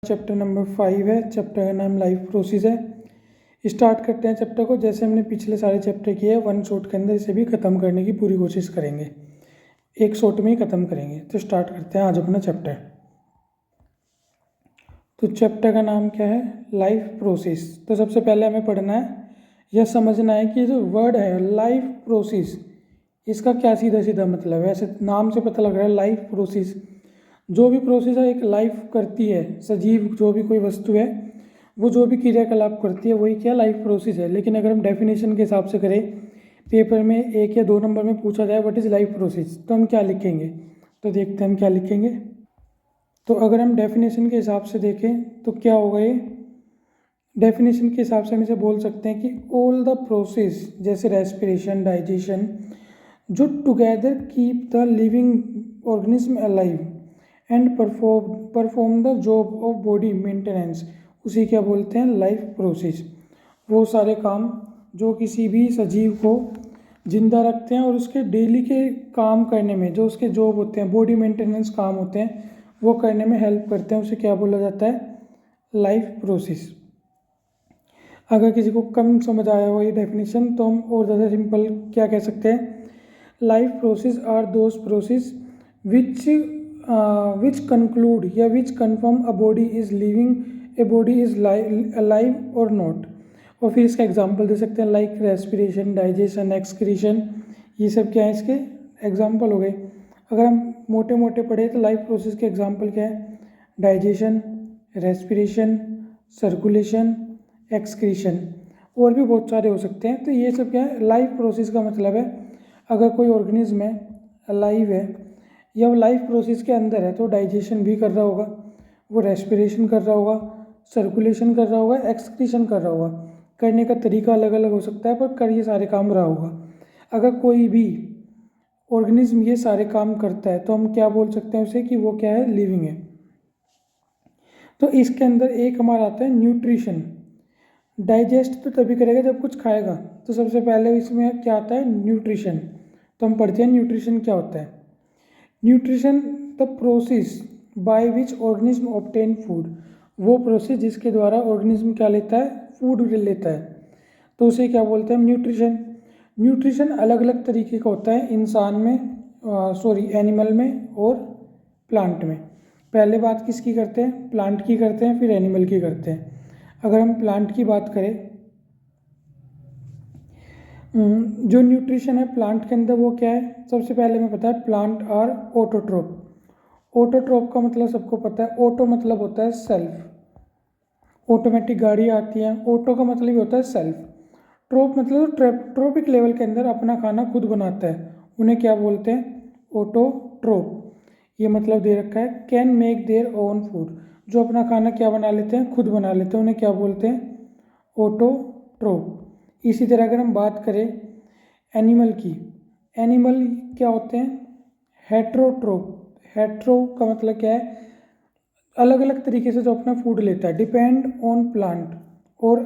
Chapter number 5 है। Chapter का नाम लाइफ प्रोसेस है। स्टार्ट करते हैं चैप्टर को। जैसे हमने पिछले सारे चैप्टर किए हैं, वन शॉट के अंदर इसे भी ख़त्म करने की पूरी कोशिश करेंगे, एक शॉट में ही ख़त्म करेंगे। तो स्टार्ट करते हैं आज अपना चैप्टर। तो चैप्टर का नाम क्या है? Life process. तो सबसे पहले हमें पढ़ना है या समझना है कि जो वर्ड है लाइफ प्रोसेस, इसका क्या सीधा सीधा मतलब है। ऐसे नाम से पता लग रहा है लाइफ प्रोसेस, जो भी प्रोसेस है एक लाइफ करती है, सजीव जो भी कोई वस्तु है वो जो भी क्रियाकलाप करती है वही क्या लाइफ प्रोसेस है। लेकिन अगर हम डेफिनेशन के हिसाब से करें, पेपर में 1 या 2 नंबर में पूछा जाए व्हाट इज़ लाइफ प्रोसेस, तो हम क्या लिखेंगे? तो देखते हैं हम क्या लिखेंगे। तो अगर हम डेफिनेशन के हिसाब से देखें तो क्या होगा ये? डेफिनेशन के हिसाब से हम इसे बोल सकते हैं कि ऑल द प्रोसेस, जैसे रेस्पिरेशन, डाइजेशन, जो together keep the living organism alive and perform the job of body maintenance, उसी क्या बोलते हैं? Life process. वो सारे काम जो किसी भी सजीव को जिंदा रखते हैं और उसके डेली के काम करने में, जो उसके जॉब होते हैं, बॉडी मेंटेनेंस काम होते हैं, वो करने में हेल्प करते हैं, उसे क्या बोला जाता है? Life process. अगर किसी को कम समझ आया हो ये डेफिनेशन, तो हम और ज़्यादा सिंपल क्या कह सकते हैं? Life process are those process which conclude या which confirm a body is living, a body is alive or not. और फिर इसका एग्जांपल दे सकते हैं लाइक रेस्पिरेशन, डाइजेशन, एक्सक्रीशन, ये सब क्या है? इसके एग्जांपल हो गए। अगर हम मोटे मोटे पढ़े तो लाइफ प्रोसेस के एग्जांपल क्या है? डाइजेशन, रेस्पिरेशन, सर्कुलेशन, एक्सक्रीशन, और भी बहुत सारे हो सकते हैं। तो ये सब क्या है? लाइफ प्रोसेस का मतलब है अगर कोई ऑर्गेनिज्म है, अलाइव है या वो लाइफ प्रोसेस के अंदर है, तो डाइजेशन भी कर रहा होगा, वो रेस्पिरेशन कर रहा होगा, सर्कुलेशन कर रहा होगा, एक्सक्रीशन कर रहा होगा। करने का तरीका अलग अलग हो सकता है पर कर ये सारे काम रहा होगा। अगर कोई भी ऑर्गेनिज्म ये सारे काम करता है तो हम क्या बोल सकते हैं उसे कि वो क्या है? लिविंग है। तो इसके अंदर एक हमारा आता है न्यूट्रिशन। डाइजेस्ट तो तभी करेगा जब कुछ खाएगा, तो सबसे पहले इसमें क्या आता है? न्यूट्रिशन। तो हम पढ़ते हैं न्यूट्रिशन क्या होता है। Nutrition the process by which organism obtain food, वो प्रोसेस जिसके द्वारा ऑर्गेनिज्म क्या लेता है? फूड लेता है, तो उसे क्या बोलते हैं? न्यूट्रिशन। न्यूट्रिशन अलग अलग तरीके का होता है, इंसान में, एनिमल में और प्लांट में। पहले बात किसकी करते हैं? प्लांट की करते हैं, फिर एनिमल की करते हैं। अगर हम प्लांट की बात करें, जो न्यूट्रिशन है प्लांट के अंदर वो क्या है? सबसे पहले हमें पता है प्लांट आर ऑटोट्रोप। ऑटोट्रोप का मतलब सबको पता है, ऑटो मतलब होता है सेल्फ। ऑटोमेटिक गाड़ी आती है, ऑटो का मतलब ही होता है सेल्फ। ट्रोप मतलब ट्रोपिक लेवल के अंदर अपना खाना खुद बनाता है, उन्हें क्या बोलते हैं? ऑटोट्रोप। ये मतलब दे रखा है can make their own food, जो अपना खाना क्या बना लेते हैं? खुद बना लेते हैं, उन्हें क्या बोलते हैं? ऑटोट्रोप। इसी तरह अगर हम बात करें एनिमल की, एनिमल क्या होते हैं? हेट्रोट्रोप। हेट्रो का मतलब क्या है? अलग अलग तरीके से जो अपना फूड लेता है, डिपेंड ऑन प्लांट और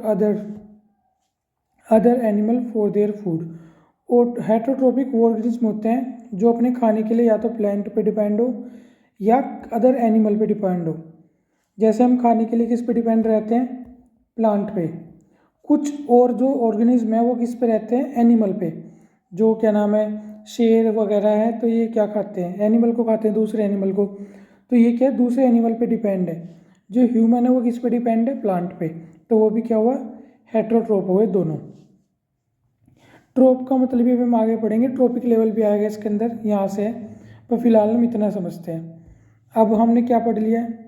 other animal for their food. और हेट्रोट्रोपिक वो ऑर्गेनिज्म होते हैं जो अपने खाने के लिए या तो प्लांट पे डिपेंड हो या अदर एनिमल पे डिपेंड हो। जैसे हम खाने के लिए किस पे डिपेंड रहते हैं? प्लांट पे। कुछ और जो ऑर्गेनिज्म है वो किस पे रहते हैं? एनिमल पे। जो क्या नाम है, शेर वगैरह है, तो ये क्या खाते हैं? एनिमल को खाते हैं, दूसरे एनिमल को। तो ये क्या है? दूसरे एनिमल पे डिपेंड है। जो ह्यूमन है वो किस पे डिपेंड है? प्लांट पे। तो वो भी क्या हुआ? हेट्रोट्रोप हुए दोनों। ट्रोप का मतलब भी हम आगे पढ़ेंगे, ट्रोपिक लेवल भी आएगा इसके अंदर, यहाँ से है, पर फिलहाल हम इतना समझते हैं। अब हमने क्या पढ़ लिया है?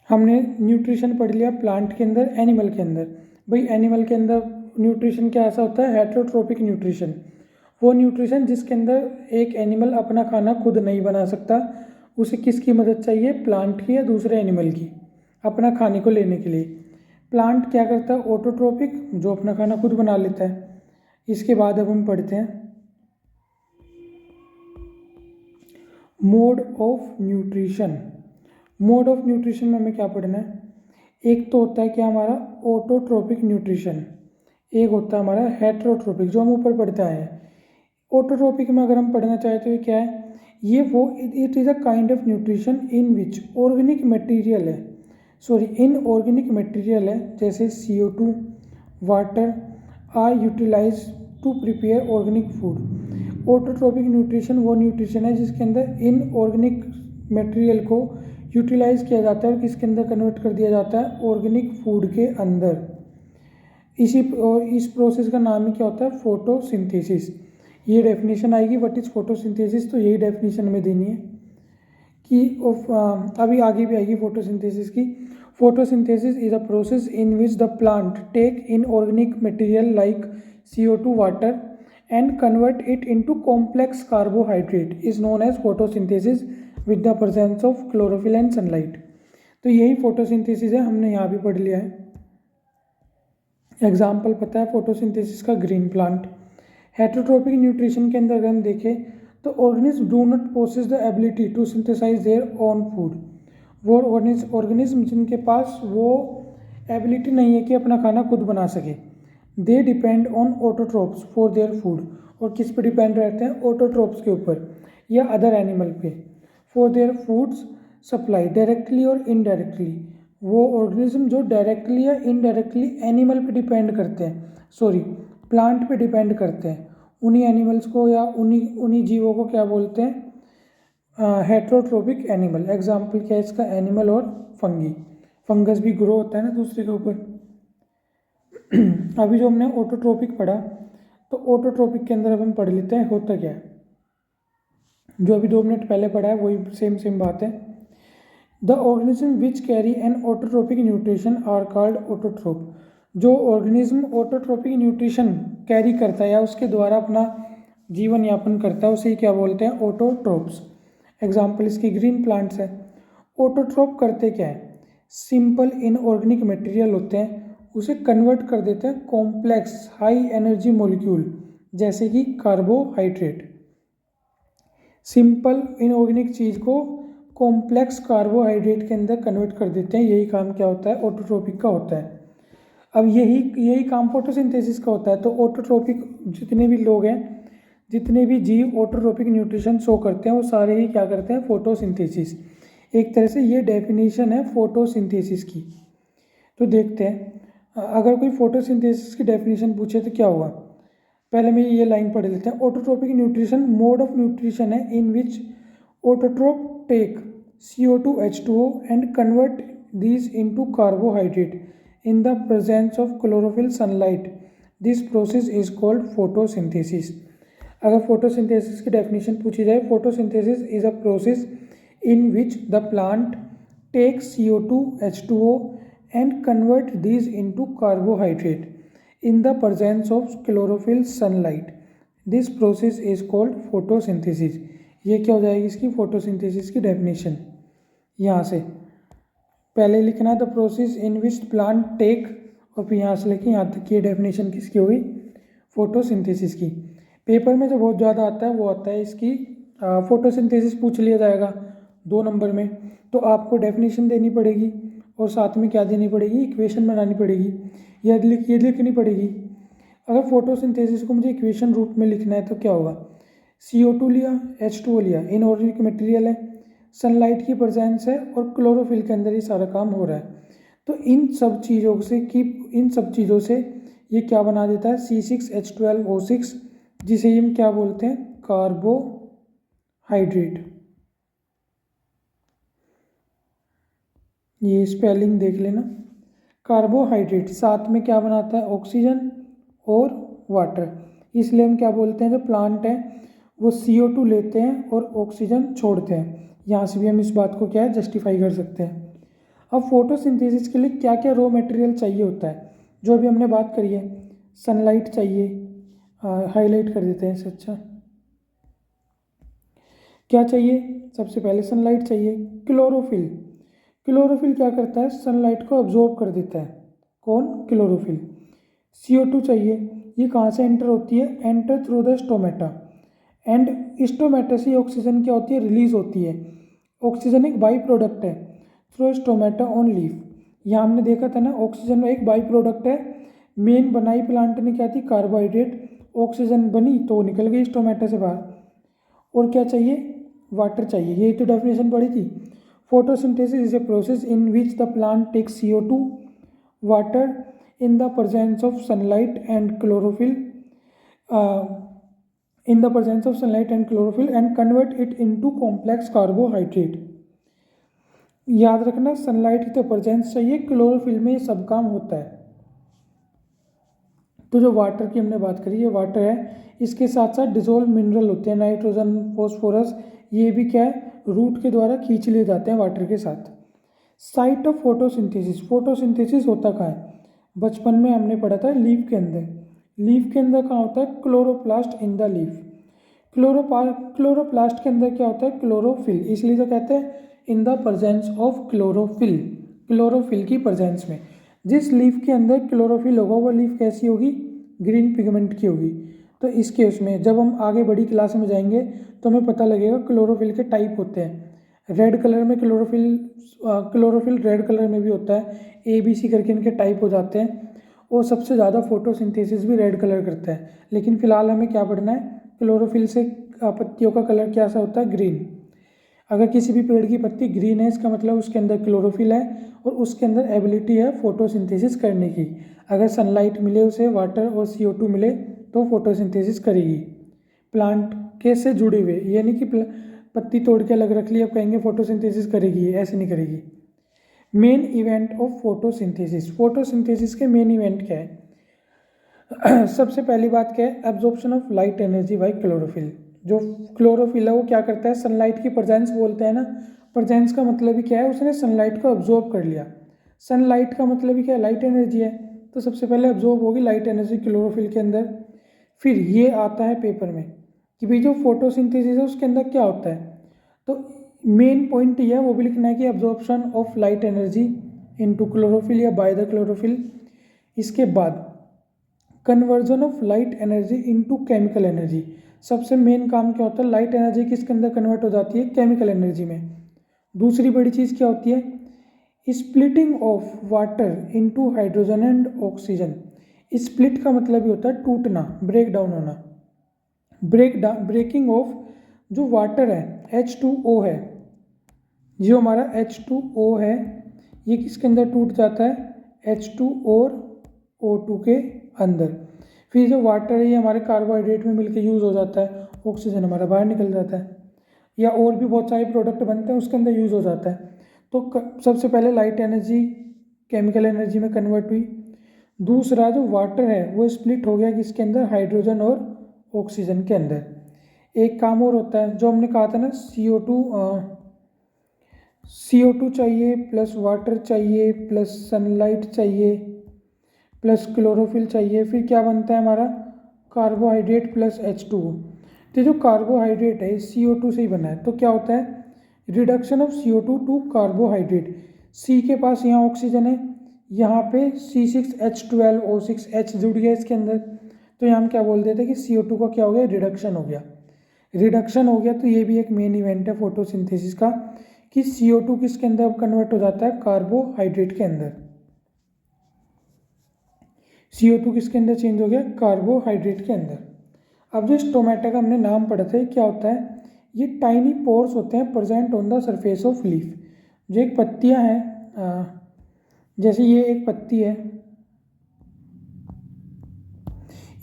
हमने न्यूट्रिशन पढ़ लिया प्लांट के अंदर, एनिमल के अंदर। भाई एनिमल के अंदर न्यूट्रिशन क्या ऐसा होता है? Heterotrophic nutrition. वो न्यूट्रिशन जिसके अंदर एक एनिमल अपना खाना खुद नहीं बना सकता, उसे किसकी मदद चाहिए? प्लांट की या दूसरे एनिमल की, अपना खाने को लेने के लिए। प्लांट क्या करता है? ऑटोट्रोपिक, जो अपना खाना खुद बना लेता है। इसके बाद अब हम पढ़ते हैं mode of nutrition. Mode of nutrition में हमें क्या पढ़ना है? एक तो होता है क्या हमारा? Autotrophic nutrition. एक होता है हमारा हेट्रोट्रोपिक, जो हम ऊपर पढ़ते आए हैं। ऑटोट्रोपिक में अगर हम पढ़ना चाहें तो ये क्या है? ये वो it is a kind of nutrition in which organic material है, सॉरी इन ऑर्गेनिक मटेरियल है, जैसे CO2 water are utilise to prepare organic food. Autotrophic nutrition वो न्यूट्रिशन है जिसके अंदर इन ऑर्गेनिक मटेरियल को यूटिलाइज किया जाता है और किसके अंदर कन्वर्ट कर दिया जाता है, ऑर्गेनिक फूड के अंदर। इस प्रोसेस का नाम ही क्या होता है, फोटोसिंथेसिस। ये डेफिनेशन आएगी व्हाट इज फोटोसिंथेसिस, तो यही डेफिनेशन में देनी है कि अभी आगे भी आएगी फोटोसिंथेसिस की। Photosynthesis is a process in which the plant take inorganic material like CO2 water and convert it into complex carbohydrate is known as photosynthesis with the presence of chlorophyll and sunlight. तो यही photosynthesis है, हमने यहाँ भी पढ़ लिया है। Example पता है फोटोसिंथेसिस का, ग्रीन प्लांट। हेटरोट्रोपिक न्यूट्रिशन के अंदर अगर हम देखें तो organism do not possess the ability to synthesise their own food. वो ऑर्गेनिज्म जिनके पास वो एबिलिटी नहीं है कि अपना खाना खुद बना सके, they depend on autotrophs for their food. और किस पे डिपेंड रहते हैं, ऑटोट्रोप्स के ऊपर या अदर एनिमल पे, for their foods supply directly और इनडायरेक्टली। वो ऑर्गेनिज्म जो डायरेक्टली या इनडायरेक्टली एनिमल पे डिपेंड करते हैं, सॉरी प्लांट पे डिपेंड करते हैं, उन्हीं एनिमल्स को या उन्हीं जीवों को क्या बोलते हैं, हेट्रोट्रोपिक एनिमल। एग्जाम्पल क्या है इसका, एनिमल और फंगी। फंगस भी ग्रो होता है ना दूसरे के ऊपर। अभी जो हमने ऑटोट्रोपिक पढ़ा, तो ऑटोट्रोपिक के अंदर अब हम पढ़ लेते हैं होता क्या है। जो अभी 2 मिनट पहले पढ़ा है वही सेम बात है। The organism which carry an autotrophic nutrition are called autotroph. जो ऑर्गेनिज्म ऑटोट्रोपिक न्यूट्रिशन कैरी करता है या उसके द्वारा अपना जीवन यापन करता है, उसे क्या बोलते हैं, ऑटोट्रोप्स। एग्जाम्पल इसकी ग्रीन प्लांट्स है। ऑटोट्रोप करते क्या है, सिंपल इनऑर्गेनिक मटेरियल होते हैं, उसे कन्वर्ट कर देते हैं कॉम्प्लेक्स हाई एनर्जी मॉलिक्यूल, जैसे कि कार्बोहाइड्रेट। सिंपल इनऑर्गेनिक चीज़ को कॉम्प्लेक्स कार्बोहाइड्रेट के अंदर कन्वर्ट कर देते हैं, यही काम क्या होता है, ऑटोट्रोपिक का होता है। अब यही काम फोटोसिंथेसिस का होता है। तो ऑटोट्रोपिक जितने भी लोग हैं, जितने भी जीव ऑटोट्रोपिक न्यूट्रिशन शो करते हैं, वो सारे ही क्या करते हैं, फोटोसिंथेसिस। एक तरह से ये डेफिनेशन है फोटोसिंथेसिस की। तो देखते हैं, अगर कोई फोटोसिंथेसिस की डेफिनेशन पूछे तो क्या होगा। पहले में ये लाइन पढ़ लेते हैं। Autotrophic nutrition mode of nutrition है इन विच autotroph take CO2 H2O and convert these into carbohydrate in the presence of chlorophyll sunlight. This process is called photosynthesis. अगर photosynthesis की definition पूछी जाए, photosynthesis is a process in which the plant takes CO2 H2O and convert these into carbohydrate in the presence of chlorophyll sunlight. This process is called photosynthesis. ये क्या हो जाएगी इसकी, photosynthesis की डेफिनेशन। यहाँ से पहले लिखना है the process in which plant take, और फिर यहाँ से लेके यहाँ तक की डेफिनेशन किसकी होगी, फोटोसिंथेसिस की। पेपर में जो बहुत ज़्यादा आता है वो आता है इसकी फोटोसिंथेसिस पूछ लिया जाएगा 2 नंबर में, तो आपको डेफिनेशन देनी पड़ेगी और साथ में क्या देनी पड़ेगी, इक्वेशन बनानी पड़ेगी, ये लिखनी पड़ेगी। अगर फोटोसिंथेसिस को मुझे इक्वेशन रूप में लिखना है तो क्या होगा, CO2 लिया, H2O लिया, इनऑर्गेनिक मटेरियल है, सनलाइट की प्रेजेंस है और क्लोरोफिल के अंदर ही सारा काम हो रहा है। तो इन सब चीज़ों से ये क्या बना देता है, C6H12O6, जिसे हम क्या बोलते हैं, कार्बोहाइड्रेट। ये स्पेलिंग देख लेना, कार्बोहाइड्रेट। साथ में क्या बनाता है, ऑक्सीजन और वाटर। इसलिए हम क्या बोलते हैं, जो प्लांट है वो CO2 लेते हैं और ऑक्सीजन छोड़ते हैं। यहाँ से भी हम इस बात को क्या है, जस्टिफाई कर सकते हैं। अब फोटोसिंथेसिस के लिए क्या क्या रॉ मटेरियल चाहिए होता है, जो अभी हमने बात करी है। सनलाइट चाहिए, हाईलाइट कर देते हैं इसे। अच्छा, क्या चाहिए, सबसे पहले सनलाइट चाहिए। क्लोरोफिल, क्लोरोफिल क्या करता है, सनलाइट को अब्जॉर्ब कर देता है। कौन, क्लोरोफिल। CO2 चाहिए, ये कहाँ से एंटर होती है, enter through the stomata, and stomata से ऑक्सीजन क्या होती है, रिलीज होती है। ऑक्सीजन एक बाई प्रोडक्ट है थ्रू स्टोमेटा ऑन लीफ। यहाँ हमने देखा था ना, ऑक्सीजन एक बाई प्रोडक्ट है। मेन बनाई प्लांट ने क्या थी, कार्बोहाइड्रेट, ऑक्सीजन बनी तो निकल गई स्टोमेटा से बाहर। और क्या चाहिए, वाटर चाहिए, यही तो डेफिनेशन पढ़ी थी। Photosynthesis is a process in which the plant takes CO2 water in the presence of sunlight and chlorophyll and convert it into complex carbohydrate. याद रखना सनलाइट की तो प्रेजेंस चाहिए, क्लोरोफिल में ये सब काम होता है। तो जो वाटर की हमने बात करी, ये वाटर है, इसके साथ साथ डिजोल्व मिनरल होते हैं, नाइट्रोजन, फॉस्फोरस, ये भी क्या है, रूट के द्वारा खींच लिए जाते हैं वाटर के साथ। साइट ऑफ फोटोसिंथेसिस, फोटोसिंथेसिस होता कहाँ है? बचपन में हमने पढ़ा था लीफ के अंदर। लीफ के अंदर कहाँ होता है? Chloroplast in the leaf. Chloroplast के अंदर क्या होता है? क्लोरोफिल, इसलिए तो कहते हैं इन the presence of chlorophyll, chlorophyll की प्रेजेंस में। जिस लीफ के अंदर क्लोरोफिल होगा वो लीफ कैसी होगी? ग्रीन पिगमेंट की होगी। तो इसके उसमें जब हम आगे बड़ी क्लास में जाएंगे तो हमें पता लगेगा क्लोरोफिल के टाइप होते हैं। रेड कलर में क्लोरोफिल रेड कलर में भी होता है, ABC करके इनके टाइप हो जाते हैं, और सबसे ज़्यादा फोटोसिंथेसिस भी रेड कलर करता है। लेकिन फिलहाल हमें क्या पढ़ना है? क्लोरोफिल से पत्तियों का कलर कैसा होता है? ग्रीन। अगर किसी भी पेड़ की पत्ती ग्रीन है इसका मतलब उसके अंदर क्लोरोफिल है और उसके अंदर एबिलिटी है फोटोसिंथेसिस करने की। अगर सनलाइट मिले उसे, वाटर और CO2 मिले तो फोटोसिंथेसिस करेगी। प्लांट के से जुड़े हुए, यानी कि पत्ती तोड़ के अलग रख ली, अब कहेंगे फोटोसिंथेसिस करेगी, ऐसे नहीं करेगी। Main event of photosynthesis, photosynthesis के मेन इवेंट क्या है? सबसे पहली बात क्या है? Absorption of light energy by chlorophyll. जो क्लोरोफिल है वो क्या करता है? सनलाइट की प्रेजेंस बोलते हैं ना, प्रेजेंस का मतलब ही क्या है? उसने सनलाइट को अब्जॉर्ब कर लिया। सनलाइट का मतलब ही क्या है? लाइट एनर्जी है, तो सबसे पहले अब्जॉर्ब होगी लाइट एनर्जी क्लोरोफिल के अंदर। फिर ये आता है पेपर में कि भाई जो फोटोसिंथेसिस है उसके अंदर क्या होता है, तो मेन पॉइंट यह है, वो भी लिखना है कि absorption of light energy into chlorophyll या बाय द क्लोरोफिल। इसके बाद conversion of light energy into chemical energy. सबसे मेन काम क्या होता है? लाइट एनर्जी किसके अंदर कन्वर्ट हो जाती है? केमिकल एनर्जी में। दूसरी बड़ी चीज़ क्या होती है? Splitting of water into hydrogen and oxygen. Split का मतलब ही होता है टूटना, ब्रेक डाउन होना। ब्रेकिंग ऑफ जो वाटर है, H2O है, जो हमारा H2O है, ये किसके अंदर टूट जाता है? H2 और O2 के अंदर। फिर जो वाटर है ये हमारे कार्बोहाइड्रेट में मिलकर यूज़ हो जाता है, ऑक्सीजन हमारा बाहर निकल जाता है, या और भी बहुत सारे प्रोडक्ट बनते हैं उसके अंदर यूज़ हो जाता है। तो सबसे पहले लाइट एनर्जी केमिकल एनर्जी में कन्वर्ट हुई। दूसरा जो वाटर है वो स्प्लिट हो गया किसके अंदर? हाइड्रोजन और ऑक्सीजन के अंदर। एक काम और होता है जो हमने कहा था ना, CO2 चाहिए प्लस वाटर चाहिए प्लस सनलाइट चाहिए प्लस क्लोरोफिल चाहिए, फिर क्या बनता है हमारा? Carbohydrate plus H2O। तो जो कार्बोहाइड्रेट है CO2 से ही बना है, तो क्या होता है? Reduction of CO2 to carbohydrate. C के पास यहाँ ऑक्सीजन है, यहाँ पे C6H12O6H जुड़ गया इसके अंदर, तो यहाँ हम क्या बोल देते हैं कि CO2 का क्या हो गया? रिडक्शन हो गया। रिडक्शन हो गया तो ये भी एक मेन इवेंट है फोटोसिंथेसिस का, कि CO2 किसके अंदर कन्वर्ट हो जाता है? कार्बोहाइड्रेट के अंदर। CO2 किसके अंदर चेंज हो गया? कार्बोहाइड्रेट के अंदर। अब जो स्टोमेटा का हमने नाम पढ़ा था, क्या होता है? ये टाइनी पोर्स होते हैं present on the surface of leaf. जो एक पत्तियां हैं, जैसे ये एक पत्ती है,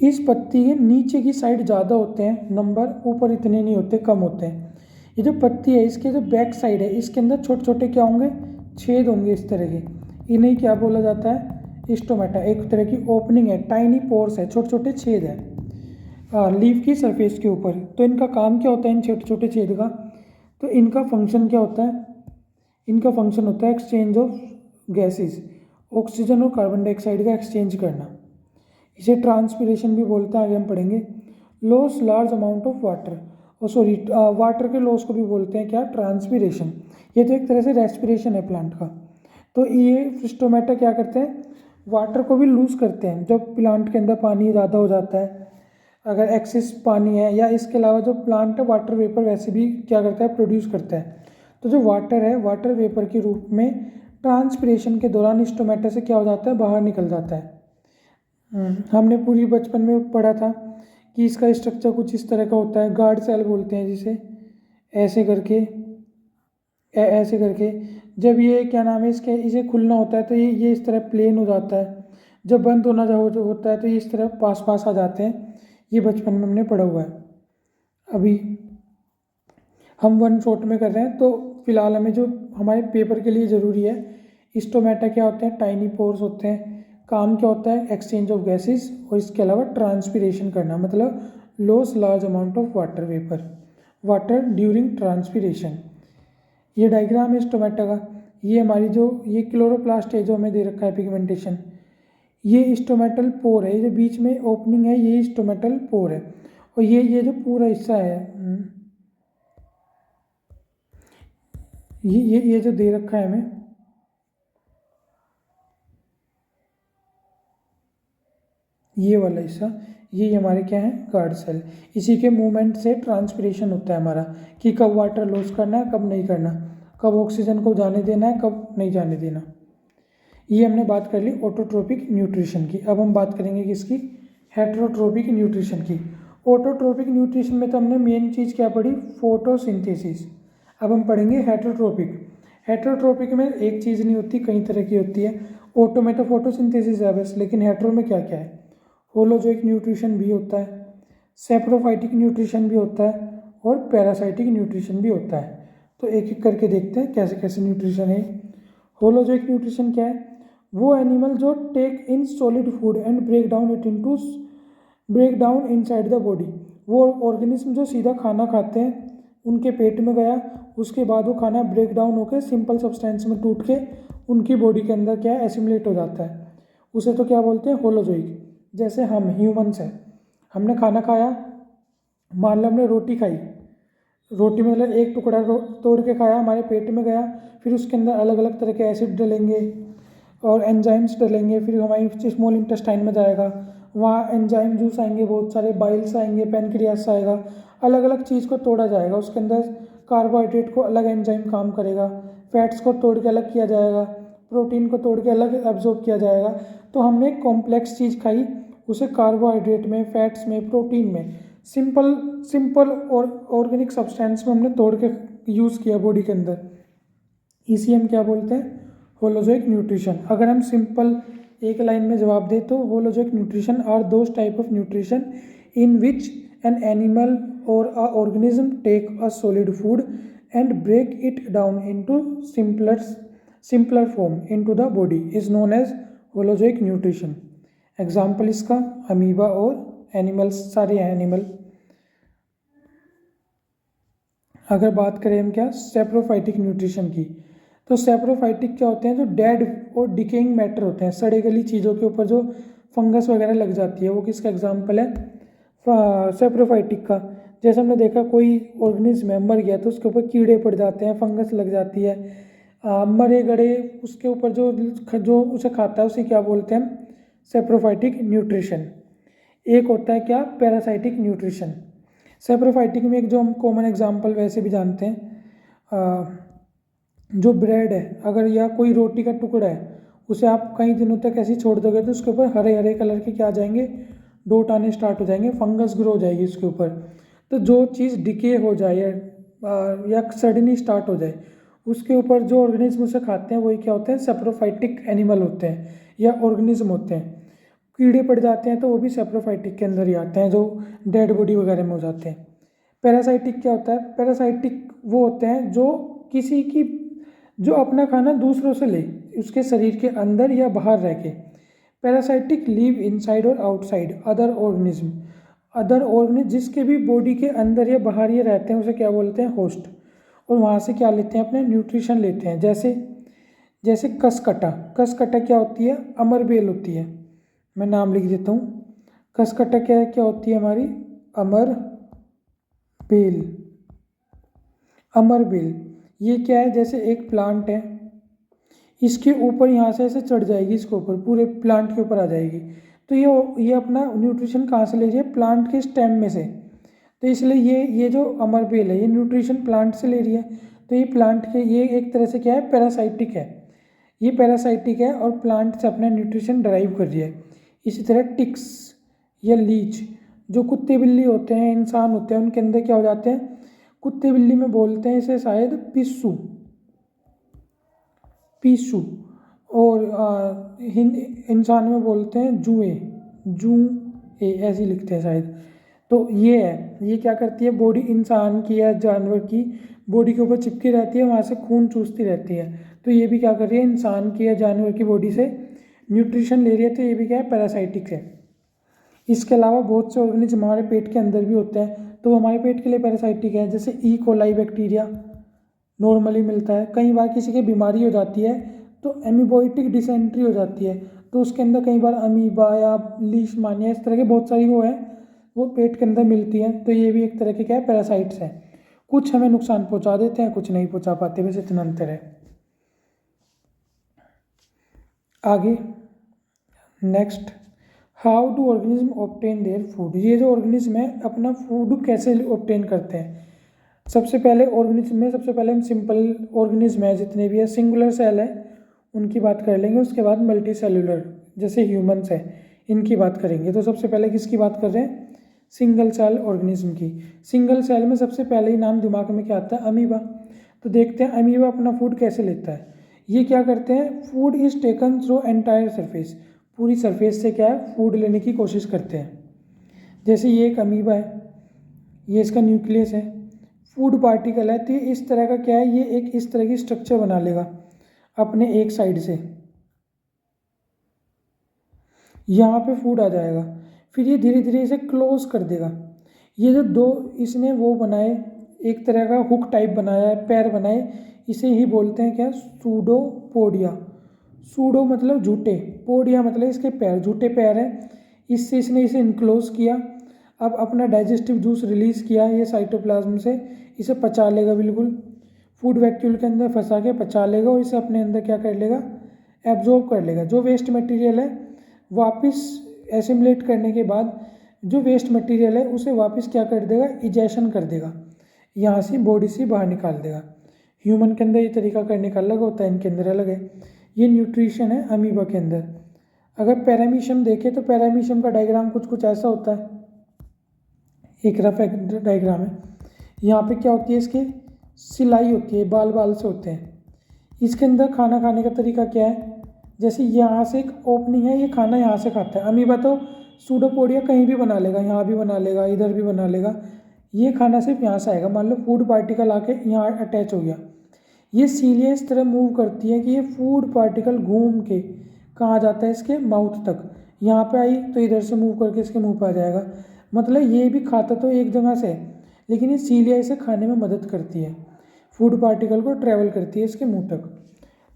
इस पत्ती के नीचे की साइड ज़्यादा होते हैं नंबर, ऊपर इतने नहीं होते, कम होते हैं। ये जो पत्ती है इसके जो बैक साइड है इसके अंदर छोटे छोटे क्या होंगे? छेद होंगे इस तरह के। इन्हें क्या बोला जाता है? स्टोमेटा। एक तरह की ओपनिंग है, टाइनी पोर्स है, छोटे छोटे छेद है लीफ की सरफेस के ऊपर। तो इनका काम क्या होता है इन छोटे छोटे छेद का? तो इनका फंक्शन क्या होता है? इनका फंक्शन होता है एक्सचेंज ऑफ गैसेस, ऑक्सीजन और कार्बन डाइऑक्साइड का एक्सचेंज करना। इसे ट्रांसपिरेशन भी बोलते हैं, आगे हम पढ़ेंगे। Loss large amount of water, और वाटर के लॉस को भी बोलते हैं क्या? ट्रांसपिरेशन। ये तो एक तरह से रेस्पिरेशन है प्लांट का। तो ये स्टोमेटा क्या करते हैं? वाटर को भी लूज़ करते हैं। जब प्लांट के अंदर पानी ज़्यादा हो जाता है, अगर एक्सेस पानी है, या इसके अलावा जो प्लांट है वाटर वेपर वैसे भी क्या करता है? प्रोड्यूस करता है। तो जो वाटर है वाटर वेपर के रूप में ट्रांसपिरेशन के दौरान स्टोमेटा से क्या हो जाता है? बाहर निकल जाता है। हमने पूरी बचपन में पढ़ा था कि इसका स्ट्रक्चर कुछ इस तरह का होता है, गार्ड सेल बोलते हैं जिसे, ऐसे करके ऐसे करके जब ये क्या नाम है इसके इसे खुलना होता है तो ये इस तरह प्लेन हो जाता है। जब बंद होना जो होता है तो ये इस तरह पास पास आ जाते हैं। ये बचपन में हमने पढ़ा हुआ है। अभी हम वन शॉट में कर रहे हैं तो फिलहाल हमें जो हमारे पेपर के लिए ज़रूरी है, स्टोमेटा क्या होते हैं, टाइनी पोर्स होते हैं। काम क्या होता है, एक्सचेंज ऑफ गैसेस, और इसके अलावा ट्रांसपीरेशन करना, मतलब loss large amount of water vapour water during transpiration. ये डायग्राम है स्टोमेटा का। ये हमारी जो ये क्लोरोप्लास्ट है जो हमें दे रखा है पिगमेंटेशन, ये स्टोमेटल पोर है। ये जो बीच में ओपनिंग है ये स्टोमेटल पोर है। और ये जो पूरा हिस्सा है ये जो दे रखा है हमें, ये वाला हिस्सा, ये हमारे क्या है, गार्ड सेल। इसी के मूवमेंट से ट्रांसपिरेशन होता है हमारा कि कब वाटर लॉस करना है कब नहीं करना, कब ऑक्सीजन को जाने देना है कब नहीं जाने देना। ये हमने बात कर ली ऑटोट्रोपिक न्यूट्रिशन की। अब हम बात करेंगे किसकी, हेटरोट्रोपिक न्यूट्रिशन की। ऑटोट्रोपिक न्यूट्रिशन में तो हमने मेन चीज़ क्या पढ़ी, फोटोसिंथेसिस। अब हम पढ़ेंगे हेटरोट्रोपिक। हेटरोट्रोपिक में एक चीज़ नहीं होती, कई तरह की होती है। ऑटो में तो फोटोसिंथेसिस है बस, लेकिन हेटरो में क्या क्या है, होलोजोइक न्यूट्रिशन भी होता है, सेप्रोफाइटिक न्यूट्रिशन भी होता है, और पैरासाइटिक न्यूट्रिशन भी होता है। तो एक एक करके देखते हैं कैसे कैसे न्यूट्रिशन है। होलोजोइक न्यूट्रिशन क्या है, वो एनिमल जो take in solid food and break down inside the body. वो ऑर्गेनिज्म जो सीधा खाना खाते हैं, उनके पेट में गया, उसके बाद वो खाना ब्रेक डाउन होकर सिंपल सब्सटेंस में टूट के उनकी बॉडी के अंदर क्या है, एसिमुलेट हो जाता है। उसे तो क्या बोलते हैं, होलोजोइक। जैसे हम ह्यूमंस हैं, हमने खाना खाया, मान लो हमने रोटी खाई, रोटी में मतलब एक टुकड़ा तोड़ के खाया, हमारे पेट में गया, फिर उसके अंदर अलग अलग तरह के एसिड डलेंगे और एंजाइम्स डलेंगे, फिर हमारी स्मॉल इंटेस्टाइन में जाएगा, वहाँ एंजाइम जूस आएंगे, बहुत सारे बाइल्स आएंगे, पेनक्रियास आएगा, अलग अलग चीज़ को तोड़ा जाएगा। उसके अंदर कार्बोहाइड्रेट को अलग एंजाइम काम करेगा, फैट्स को तोड़ के अलग किया जाएगा, प्रोटीन को तोड़ के अलग एब्जॉर्ब किया जाएगा। तो हमने एक कॉम्प्लेक्स चीज़ खाई, उसे कार्बोहाइड्रेट में, फैट्स में, प्रोटीन में, सिंपल और ऑर्गेनिक सब्सटेंस में हमने तोड़ के यूज़ किया बॉडी के अंदर। इसी हम क्या बोलते हैं, होलोजोइक न्यूट्रिशन। अगर हम सिंपल एक लाइन में जवाब दें तो holozoic nutrition are those type of nutrition in which an animal or a organism take a solid food and break it down into simpler form into the body is known as holozoic nutrition. Example इसका amoeba और animals, सारे animal. अगर बात करें हम क्या, saprophytic nutrition की, तो सेप्रोफाइटिक क्या होते हैं, जो डेड और डिकेइंग मैटर होते हैं, सड़े गली चीज़ों के ऊपर जो फंगस वगैरह लग जाती है, वो किसका एग्जाम्पल है, सेप्रोफाइटिक का। जैसे हमने देखा कोई ऑर्गेनिज्म है, मर गया तो उसके ऊपर कीड़े पड़ जाते हैं, फंगस लग जाती है, मरे गड़े उसके ऊपर जो जो उसे खाता है उसे क्या बोलते हैं, सेप्रोफाइटिक न्यूट्रिशन। एक होता है क्या, पैरासाइटिक न्यूट्रिशन। सेप्रोफाइटिक में एक जो हम कॉमन एग्जांपल वैसे भी जानते हैं, जो ब्रेड है, अगर या कोई रोटी का टुकड़ा है, उसे आप कई दिनों तक ऐसे ही छोड़ दोगे तो उसके ऊपर हरे हरे कलर के क्या आ जाएंगे, डोट आने स्टार्ट हो जाएंगे, फंगस ग्रो हो जाएगी उसके ऊपर। तो जो चीज़ डिके हो जाए या सडनली स्टार्ट हो जाए, उसके ऊपर जो ऑर्गेनिज्म उसे खाते हैं वही क्या होते हैं, सेप्रोफाइटिक एनिमल होते हैं या ऑर्गेनिज्म होते हैं। कीड़े पड़ जाते हैं तो वो भी सेप्रोफाइटिक के अंदर ही आते हैं, जो डेड बॉडी वगैरह में हो जाते हैं। पैरासाइटिक क्या होता है, पैरासाइटिक वो होते हैं जो किसी की, जो अपना खाना दूसरों से ले, उसके शरीर के अंदर या बाहर रह के। पैरासाइटिक लिव इनसाइड और आउटसाइड अदर ऑर्गेनिज्म जिसके भी बॉडी के अंदर या बाहर ये रहते हैं उसे क्या बोलते हैं, होस्ट। और वहाँ से क्या लेते हैं, अपने न्यूट्रिशन लेते हैं। जैसे कसकटा क्या होती है, अमर बेल होती है। मैं नाम लिख देता हूँ, कसकटा क्या होती है हमारी, अमर बेल। ये क्या है, जैसे एक प्लांट है, इसके ऊपर यहाँ से ऐसे चढ़ जाएगी, इसके ऊपर पूरे प्लांट के ऊपर आ जाएगी। तो ये अपना न्यूट्रिशन कहाँ से ले रही है, प्लांट के स्टेम में से। तो इसलिए ये जो अमर बेल है ये न्यूट्रिशन प्लांट से ले रही है। तो ये प्लांट के, ये एक तरह से क्या है, पैरासाइटिक है। ये पैरासाइटिक है और प्लांट से अपना न्यूट्रिशन ड्राइव कर रही है। इसी तरह टिक्स या लीच, जो कुत्ते बिल्ली होते हैं, इंसान होते हैं, उनके अंदर क्या हो जाते हैं, कुत्ते बिल्ली में बोलते हैं इसे शायद पिस्सू, पिस्सू। और इंसान में बोलते हैं जुए, जुए ऐसे लिखते हैं शायद। तो ये है, ये क्या करती है, बॉडी इंसान की या जानवर की बॉडी के ऊपर चिपकी रहती है, वहाँ से खून चूसती रहती है। तो ये भी क्या कर रही है, इंसान की या जानवर की बॉडी से न्यूट्रिशन ले रही है। तो ये भी क्या है, पैरासाइटिक है। इसके अलावा बहुत से ऑर्गेनिज्म हमारे पेट के अंदर भी होते हैं, तो वो हमारे पेट के लिए पैरासाइटिक है। जैसे ई कोलाई बैक्टीरिया नॉर्मली मिलता है। कई बार किसी की बीमारी हो जाती है तो एमीबोइटिक डिसेंट्री हो जाती है, तो उसके अंदर कई बार अमीबा या लीशमानिया इस तरह के बहुत सारी वो है, वो पेट के अंदर मिलती है। तो ये भी एक तरह के क्या है, पैरासाइट्स हैं। कुछ हमें नुकसान पहुंचा देते हैं, कुछ नहीं पहुंचा पाते, बस इतना अंतर है। आगे next, how do organism obtain their food. ये जो ऑर्गेनिज्म है अपना फूड कैसे ऑब्टेन करते हैं। सबसे पहले ऑर्गेनिज्म में सबसे पहले हम सिंपल ऑर्गेनिज्म है जितने भी है, सिंगुलर सेल है उनकी बात कर लेंगे। उसके बाद मल्टी सेलुलर जैसे ह्यूमंस है इनकी बात करेंगे। तो सबसे पहले किसकी बात कर रहे हैं, सिंगल सेल ऑर्गेनिज्म की। सिंगल सेल में सबसे पहले ही नाम दिमाग में क्या आता है, अमीबा। तो देखते हैं अमीबा अपना फूड कैसे लेता है। ये क्या करते हैं, food is taken through entire surface, पूरी सरफेस से क्या है फूड लेने की कोशिश करते हैं। जैसे ये एक अमीबा है, ये इसका न्यूक्लियस है, फूड पार्टिकल है, तो ये इस तरह का क्या है, ये एक इस तरह की स्ट्रक्चर बना लेगा अपने एक साइड से, यहाँ पे फूड आ जाएगा। फिर ये धीरे धीरे इसे क्लोज कर देगा। ये जो दो इसने वो बनाए, एक तरह का हुक टाइप बनाया है, पैर बनाए, इसे ही बोलते हैं क्या, सूडोपोडिया। सूडो मतलब झूठे, पोडिया मतलब इसके पैर, झूठे पैर हैं। इससे इसने इसे इनक्लोज किया। अब अपना डाइजेस्टिव जूस रिलीज़ किया ये साइटोप्लाज्म से, इसे पचा लेगा बिल्कुल, फूड वैक्यूल के अंदर फंसा के पचा लेगा और इसे अपने अंदर क्या कर लेगा, एब्जॉर्ब कर लेगा। जो वेस्ट मटेरियल है वापस एसिमुलेट करने के बाद जो वेस्ट मटेरियल है उसे वापस क्या कर देगा, इजेशन कर देगा, यहाँ से बॉडी से बाहर निकाल देगा। ह्यूमन के अंदर ये तरीका करने का अलग होता है, इनके अंदर अलग है। ये न्यूट्रिशन है अमीबा के अंदर। अगर पैरामीशियम देखें तो पैरामीशियम का डायग्राम कुछ कुछ ऐसा होता है, एक रफ डायग्राम है। यहाँ पे क्या होती है, इसके सिलाई होती है, बाल बाल से होते हैं। इसके अंदर खाना खाने का तरीका क्या है, जैसे यहाँ से एक ओपनिंग है, ये खाना यहाँ से खाता है। अमीबा तो सूडोपोडिया कहीं भी बना लेगा, यहाँ भी बना लेगा, इधर भी बना लेगा। ये खाना सिर्फ यहाँ से आएगा। मान लो फूड पार्टिकल आके यहाँ अटैच हो गया, ये सीलिया इस तरह मूव करती है कि ये फूड पार्टिकल घूम के कहाँ जाता है, इसके माउथ तक। यहाँ पे आई तो इधर से मूव करके इसके मुंह पे आ जाएगा। मतलब ये भी खाता तो एक जगह से है, लेकिन ये सीलिया इसे खाने में मदद करती है, फूड पार्टिकल को ट्रैवल करती है इसके मुंह तक।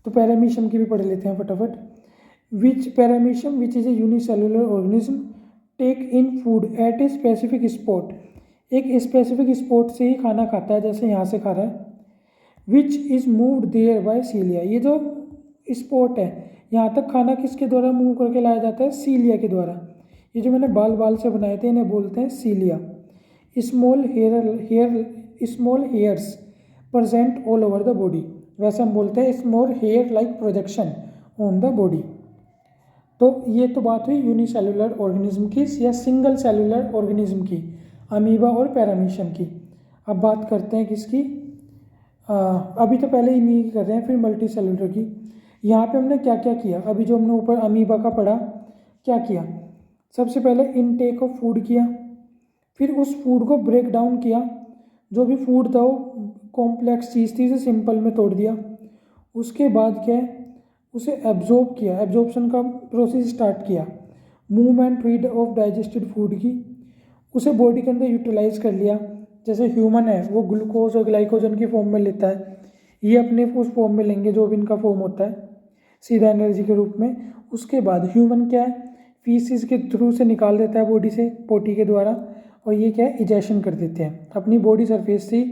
तो पैरामीशियम की भी पढ़ लेते हैं फटाफट। Which paramecium which is a unicellular organism take in food at a specific spot, एक स्पेसिफिक स्पॉट से ही खाना खाता है, जैसे यहाँ से खा रहा है। Which is moved there by cilia, ये जो स्पॉट है यहाँ तक खाना किसके द्वारा मूव करके लाया जाता है, सीलिया के द्वारा। ये जो मैंने बाल बाल से बनाए थे इन्हें बोलते हैं cilia. Small hairs present all over the body, वैसे हम बोलते हैं small hair like projection on the body. तो ये तो बात हुई यूनिसेलुलर ऑर्गेनिज्म की या सिंगल सेलुलर ऑर्गेनिज्म की, अमीबा और पैरामीशियम की। अब बात करते हैं किसकी, अभी तो पहले इन्हीं की कर रहे हैं, फिर मल्टी सेलुलर की। यहाँ पे हमने क्या क्या किया, अभी जो हमने ऊपर अमीबा का पढ़ा, क्या किया, सबसे पहले इनटेक ऑफ फूड किया, फिर उस फूड को ब्रेक डाउन किया, जो भी फूड था वो कॉम्प्लेक्स चीज़ थी, इसे सिंपल में तोड़ दिया। उसके बाद क्या है, उसे एब्जॉर्ब किया, एब्जॉर्प्शन का प्रोसेस स्टार्ट किया, मूवमेंट हुई ऑफ डाइजेस्टेड फूड की, उसे बॉडी के अंदर यूटिलाइज कर लिया। जैसे ह्यूमन है वो ग्लूकोज और ग्लाइकोजन की फॉर्म में लेता है, ये अपने उस फॉर्म में लेंगे जो भी इनका फॉर्म होता है सीधा एनर्जी के रूप में। उसके बाद ह्यूमन क्या है, फीसिस के थ्रू से निकाल देता है बॉडी से, पोटी के द्वारा, और ये क्या है इजेशन कर देते हैं, अपनी बॉडी सरफेस से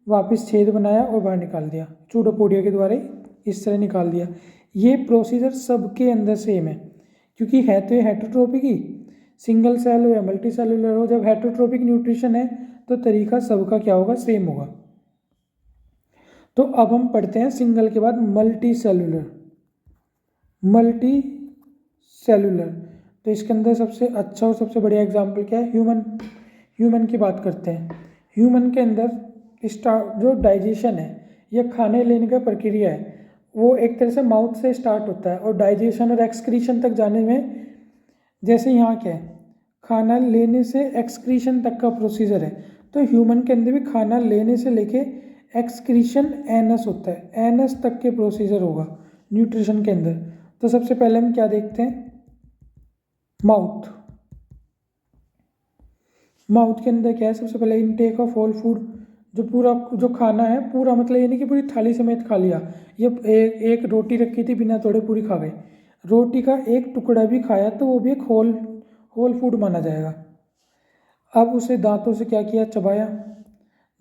वापस छेद बनाया और बाहर निकाल दिया, सूडोपोडिया के द्वारा इस तरह निकाल दिया। ये प्रोसीजर सबके अंदर सेम है, क्योंकि है तो ये हेटरोट्रोपिक ही, सिंगल सेल हो या मल्टी सेलुलर हो, जब हेटरोट्रोपिक न्यूट्रिशन है तो तरीका सबका क्या होगा, सेम होगा। तो अब हम पढ़ते हैं सिंगल के बाद मल्टी सेलुलर। मल्टी सेलुलर तो इसके अंदर सबसे अच्छा और सबसे बढ़िया एग्जाम्पल क्या है, ह्यूमन की बात करते हैं। ह्यूमन के अंदर जो डाइजेशन है या खाने लेने का प्रक्रिया है वो एक तरह से माउथ से स्टार्ट होता है और डाइजेशन और एक्सक्रीशन तक जाने में, जैसे यहाँ क्या है, खाना लेने से एक्सक्रीशन तक का प्रोसीजर है, तो ह्यूमन के अंदर भी खाना लेने से लेके एक्सक्रीशन एनस होता है, एनस तक के प्रोसीजर होगा न्यूट्रिशन के अंदर। तो सबसे पहले हम क्या देखते हैं, माउथ। माउथ के अंदर क्या है, सबसे पहले इनटेक ऑफ होल फूड, जो खाना है पूरा, मतलब ये नहीं कि पूरी थाली समेत खा लिया, ये एक रोटी रखी थी बिना तोड़े पूरी खा गए, रोटी का एक टुकड़ा भी खाया तो वो भी एक होल फूड माना जाएगा। अब उसे दांतों से क्या किया, चबाया।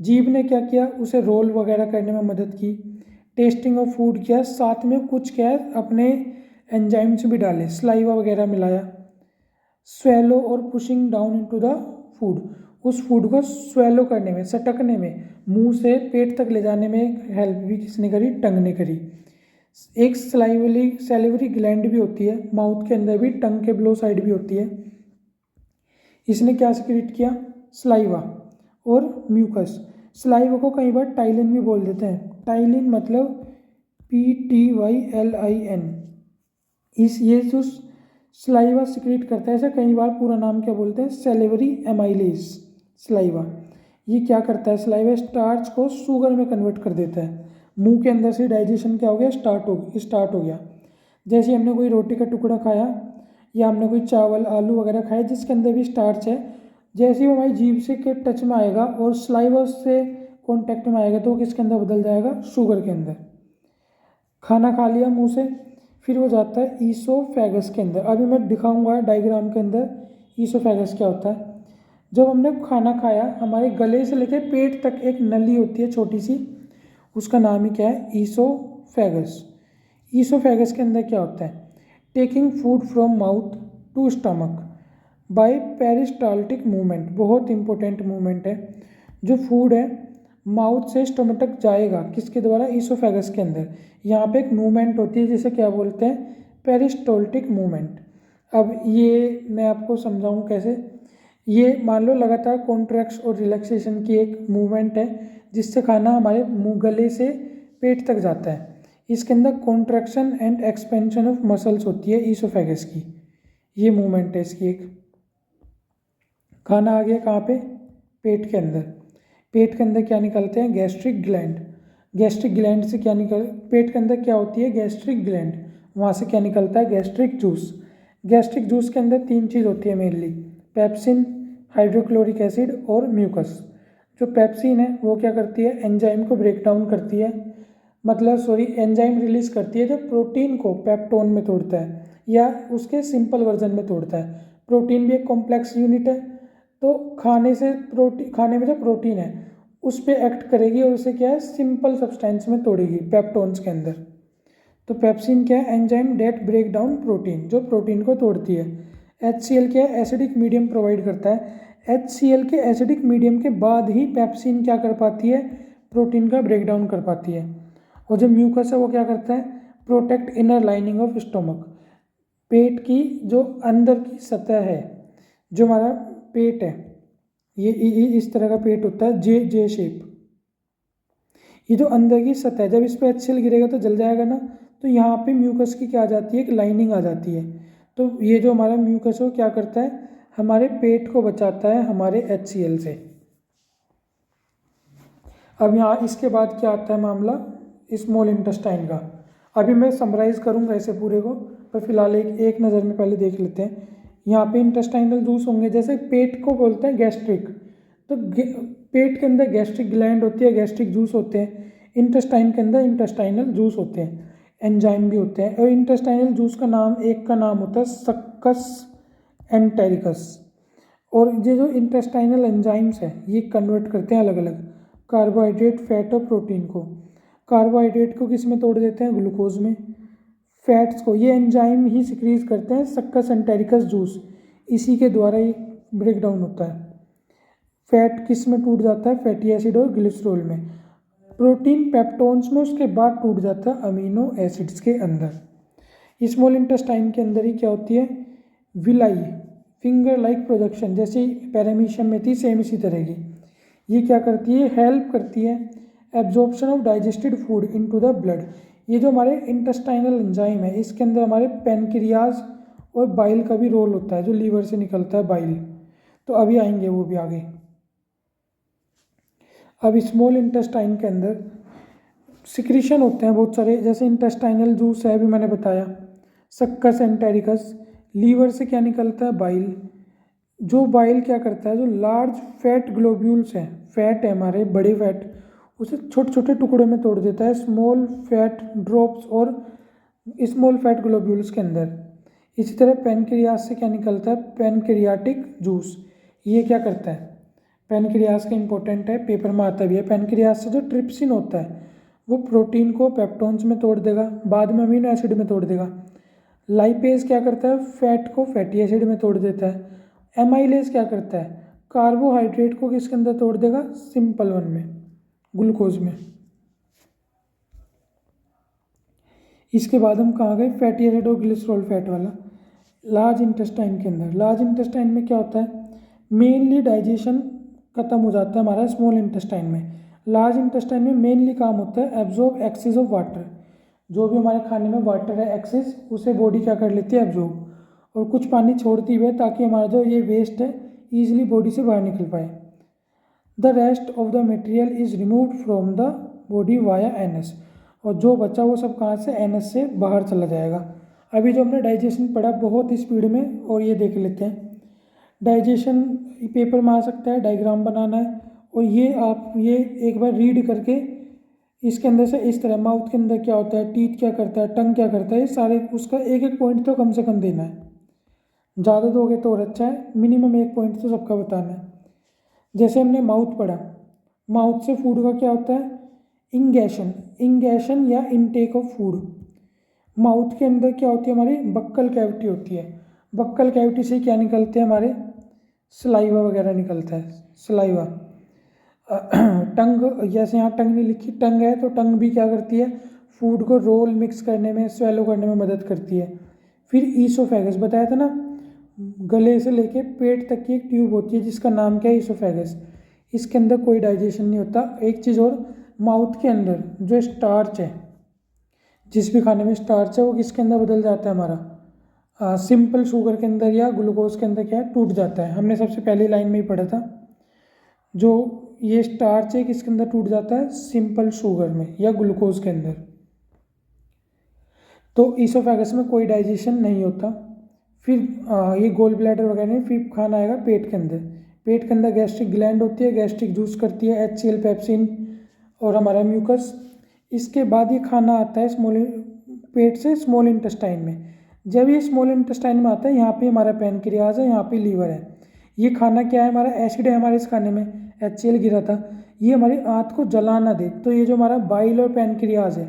जीभ ने क्या किया, उसे रोल वगैरह करने में मदद की। टेस्टिंग ऑफ फूड किया, साथ में कुछ क्या है अपने एंजाइम्स भी डाले, सलाइवा वगैरह मिलाया। स्वेलो और pushing down into the food, उस फूड को स्वेलो करने में, सटकने में, मुंह से पेट तक ले जाने में हेल्प भी किसने करी, टंग ने करी। एक सैलिवरी ग्लैंड भी होती है माउथ के अंदर भी, टंग के बिलो साइड भी होती है। इसने क्या सिक्रीट किया, सलाइवा और म्यूकस। सलाइवा को कई बार टाइलिन भी बोल देते हैं, टाइलिन मतलब PTYLIN। ये जो सलाइवा सिक्रीट करता है, ऐसा कई बार पूरा नाम क्या बोलते हैं, सैलिवरी एमाइलेज। सलाइवा ये क्या करता है, सलाइवा स्टार्च को शुगर में कन्वर्ट कर देता है। मुंह के अंदर से डाइजेशन क्या हो गया, स्टार्ट हो गया। जैसे हमने कोई रोटी का टुकड़ा खाया या हमने कोई चावल आलू वगैरह खाया जिसके अंदर भी स्टार्च है, जैसे ही वो हमारी जीभ से के टच में आएगा और सलाइवा से कॉन्टैक्ट में आएगा तो वो किसके अंदर बदल जाएगा, शुगर के अंदर। खाना खा लिया मुंह से, फिर वो जाता है ईसोफेगस के अंदर। अभी मैं दिखाऊंगा डायग्राम के अंदर ईसोफेगस क्या होता है। जब हमने खाना खाया, हमारे गले से लेकर पेट तक एक नली होती है छोटी सी, उसका नाम ही क्या है, ईसोफेगस। ईसोफेगस के अंदर क्या होता है, taking food from mouth to stomach by peristaltic movement, बहुत इंपॉर्टेंट मूवमेंट है। जो फूड है माउथ से स्टमक तक जाएगा, किसके द्वारा, ईसोफेगस के अंदर। यहाँ पे एक मूवमेंट होती है जिसे क्या बोलते हैं, पेरिस्टाल्टिक मूवमेंट। अब ये मैं आपको समझाऊँ कैसे। ये मान लो लगातार कॉन्ट्रैक्शन और रिलैक्सेशन की एक मूवमेंट है जिससे खाना हमारे मुंह गले से पेट तक जाता है। इसके अंदर contraction and expansion of muscles होती है ईसोफेगस की, ये मूवमेंट है इसकी एक। खाना आ गया कहाँ पे, पेट के अंदर। पेट के अंदर क्या निकलते हैं, गैस्ट्रिक ग्लैंड। गैस्ट्रिक ग्लैंड से क्या निकल, पेट के अंदर क्या होती है, गैस्ट्रिक ग्लैंड, वहाँ से क्या निकलता है, गैस्ट्रिक जूस। गैस्ट्रिक जूस के अंदर 3 चीज़ होती है मेनली, पेप्सिन, हाइड्रोक्लोरिक एसिड और म्यूकस। जो पेप्सिन है वो क्या करती है, एंजाइम को ब्रेक डाउन करती है, एंजाइम रिलीज करती है जो प्रोटीन को पेप्टोन में तोड़ता है या उसके सिंपल वर्जन में तोड़ता है। प्रोटीन भी एक कॉम्प्लेक्स यूनिट है, तो खाने में जो प्रोटीन है उस पर एक्ट करेगी और उसे क्या है, सिंपल सब्सटेंस में तोड़ेगी पेप्टोन्स के अंदर। तो पेप्सिन क्या है, enzyme that break down protein, जो प्रोटीन को तोड़ती है। HCl क्या है, एसिडिक मीडियम प्रोवाइड करता है। HCl के एसिडिक मीडियम के बाद ही पेप्सिन क्या कर पाती है, प्रोटीन का ब्रेक डाउन कर पाती है। और जो म्यूकस है वो क्या करता है, protect inner lining of stomach, पेट की जो अंदर की सतह है, जो हमारा पेट है ये इस तरह का पेट होता है, जे शेप। ये जो अंदर की सतह है, जब इस पर HCl गिरेगा तो जल जाएगा ना, तो यहाँ पे म्यूकस की क्या आ जाती है, एक लाइनिंग आ जाती है। तो ये जो हमारा म्यूकस है वो क्या करता है, हमारे पेट को बचाता है हमारे HCl से। अब यहाँ इसके बाद क्या आता है मामला, स्मॉल इंटेस्टाइन का। अभी मैं समराइज करूँगा इसे पूरे को, पर फिलहाल एक नज़र में पहले देख लेते हैं। यहाँ पे इंटेस्टाइनल जूस होंगे, जैसे पेट को बोलते हैं गैस्ट्रिक, तो पेट के अंदर गैस्ट्रिक ग्लैंड होती है, गैस्ट्रिक जूस होते हैं। इंटेस्टाइन के अंदर इंटेस्टाइनल जूस होते हैं, एंजाइम भी होते हैं। और इंटेस्टाइनल जूस का नाम, एक का नाम होता है सक्कस एंटेरिकस। और ये जो इंटेस्टाइनल एंजाइम्स है ये कन्वर्ट करते हैं अलग अलग कार्बोहाइड्रेट, फैट और प्रोटीन को। कार्बोहाइड्रेट को किस में तोड़ देते हैं, ग्लूकोज में। फैट्स को ये एंजाइम ही सिक्रीज करते हैं, सक्कस एंटेरिकस जूस, इसी के द्वारा ही ब्रेक डाउन होता है। फैट किस में टूट जाता है, फैटी एसिड और ग्लिसरॉल में। प्रोटीन पेप्टोन्स में, उसके बाद टूट जाता है अमीनो एसिड्स के अंदर। स्मॉल इंटेस्टाइन के अंदर ही क्या होती है, विलाई, फिंगर लाइक प्रोजेक्शन, जैसे पैरामीशियम में थी सेम इसी तरह की। ये क्या करती है, हेल्प करती है absorption of digested food into the blood. ये जो हमारे इंटेस्टाइनल एंजाइम है, इसके अंदर हमारे पेनक्रियाज और बाइल का भी रोल होता है, जो लीवर से निकलता है बाइल। तो अभी आएंगे वो भी आगे। अब स्मॉल इंटेस्टाइन के अंदर सिक्रीशन होते हैं बहुत सारे, जैसे इंटेस्टाइनल जूस है, अभी मैंने बताया, सक्कस एंटेरिकस। लीवर से क्या निकलता है, बाइल। जो बाइल क्या करता है, जो लार्ज फैट ग्लोब्यूल्स हैं, फैट है हमारे बड़े फैट, उसे छोटे छोटे टुकड़ों में तोड़ देता है स्मॉल फैट ड्रॉप्स और स्मॉल फैट ग्लोब्यूल्स के अंदर। इसी तरह पेनक्रियास से क्या निकलता है, पेनक्रियाटिक जूस। ये क्या करता है, पेनक्रियास का इंपॉर्टेंट है, पेपर में आता भी है। पेनक्रियास से जो ट्रिप्सिन होता है वो प्रोटीन को पेप्टोन्स में तोड़ देगा, बाद में अमीनो एसिड में तोड़ देगा। लाइपेज क्या करता है, फैट को फैटी एसिड में तोड़ देता है। एमाइलेज क्या करता है, कार्बोहाइड्रेट को किसके अंदर तोड़ देगा, सिंपल वन में, ग्लूकोज में। इसके बाद हम कहाँ गए, फैटी एसिड और ग्लिसरॉल फैट वाला। लार्ज इंटेस्टाइन के अंदर, लार्ज इंटेस्टाइन में क्या होता है, मेनली डाइजेशन खत्म हो जाता है हमारा स्मॉल इंटेस्टाइन में। लार्ज इंटेस्टाइन में मेनली काम होता है एब्जॉर्ब एक्सेस ऑफ वाटर। जो भी हमारे खाने में वाटर है एक्सेस, उसे बॉडी क्या कर लेती है, एब्जॉर्ब, और कुछ पानी छोड़ती हुई, ताकि हमारा जो ये वेस्ट है ईजिली बॉडी से बाहर निकल पाए। The rest of the material is removed from the body via NS. और जो बचा वो सब कहाँ से, एनएस से बाहर चला जाएगा। अभी जो हमने डाइजेशन पढ़ा बहुत स्पीड में, और ये देख लेते हैं। डाइजेशन पेपर में आ सकता है, डायग्राम बनाना है, और ये आप ये एक बार रीड करके इसके अंदर से इस तरह, माउथ के अंदर क्या होता है, टीथ क्या करता है, टंग क्या करता है, ये सारे उसका एक एक पॉइंट तो कम से कम देना है। ज़्यादा दोगे तो और अच्छा है, मिनिमम एक पॉइंट तो सबका बताना है। जैसे हमने माउथ पढ़ा, माउथ से फूड का क्या होता है, इंगेशन, इंगेशन या इनटेक ऑफ फूड। माउथ के अंदर क्या होती है, हमारी बक्कल कैविटी होती है। बक्कल कैविटी से क्या निकलते हैं, हमारे सलाइवा वगैरह निकलता है, सलाइवा। टंग, जैसे यहाँ टंग नहीं लिखी, टंग है तो टंग भी क्या करती है, फूड को रोल मिक्स करने में, स्वेलो करने में मदद करती है। फिर ईसोफेगस बताया था ना, गले से लेके पेट तक की एक ट्यूब होती है जिसका नाम क्या है, ईसोफेगस। इसके अंदर कोई डाइजेशन नहीं होता। एक चीज़ और, माउथ के अंदर जो स्टार्च है, जिस भी खाने में स्टार्च है, वो किसके अंदर बदल जाता है हमारा, सिंपल शुगर के अंदर या ग्लूकोज के अंदर क्या है, टूट जाता है। हमने सबसे पहली लाइन में ही पढ़ा था, जो ये स्टार्च है किसके अंदर टूट जाता है, सिंपल शुगर में या ग्लूकोज के अंदर। तो ईसोफेगस में कोई डाइजेशन नहीं होता। फिर ये गोल ब्लैडर वगैरह नहीं, फिर खाना आएगा पेट के अंदर। पेट के अंदर गैस्ट्रिक ग्लैंड होती है, गैस्ट्रिक जूस करती है, HCl पेप्सिन और हमारा म्यूकस। इसके बाद ये खाना आता है स्मॉल पेट से स्मॉल इंटेस्टाइन में। जब ये स्मॉल इंटेस्टाइन में आता है, यहाँ पे हमारा पैनक्रियाज है, यहाँ पे लीवर है। ये खाना क्या है, हमारा एसिड है हमारे इस खाने में, HCl गिरा था, ये हमारी आंत को जला ना दे। तो ये जो हमारा बाइल और पैनक्रियाज है,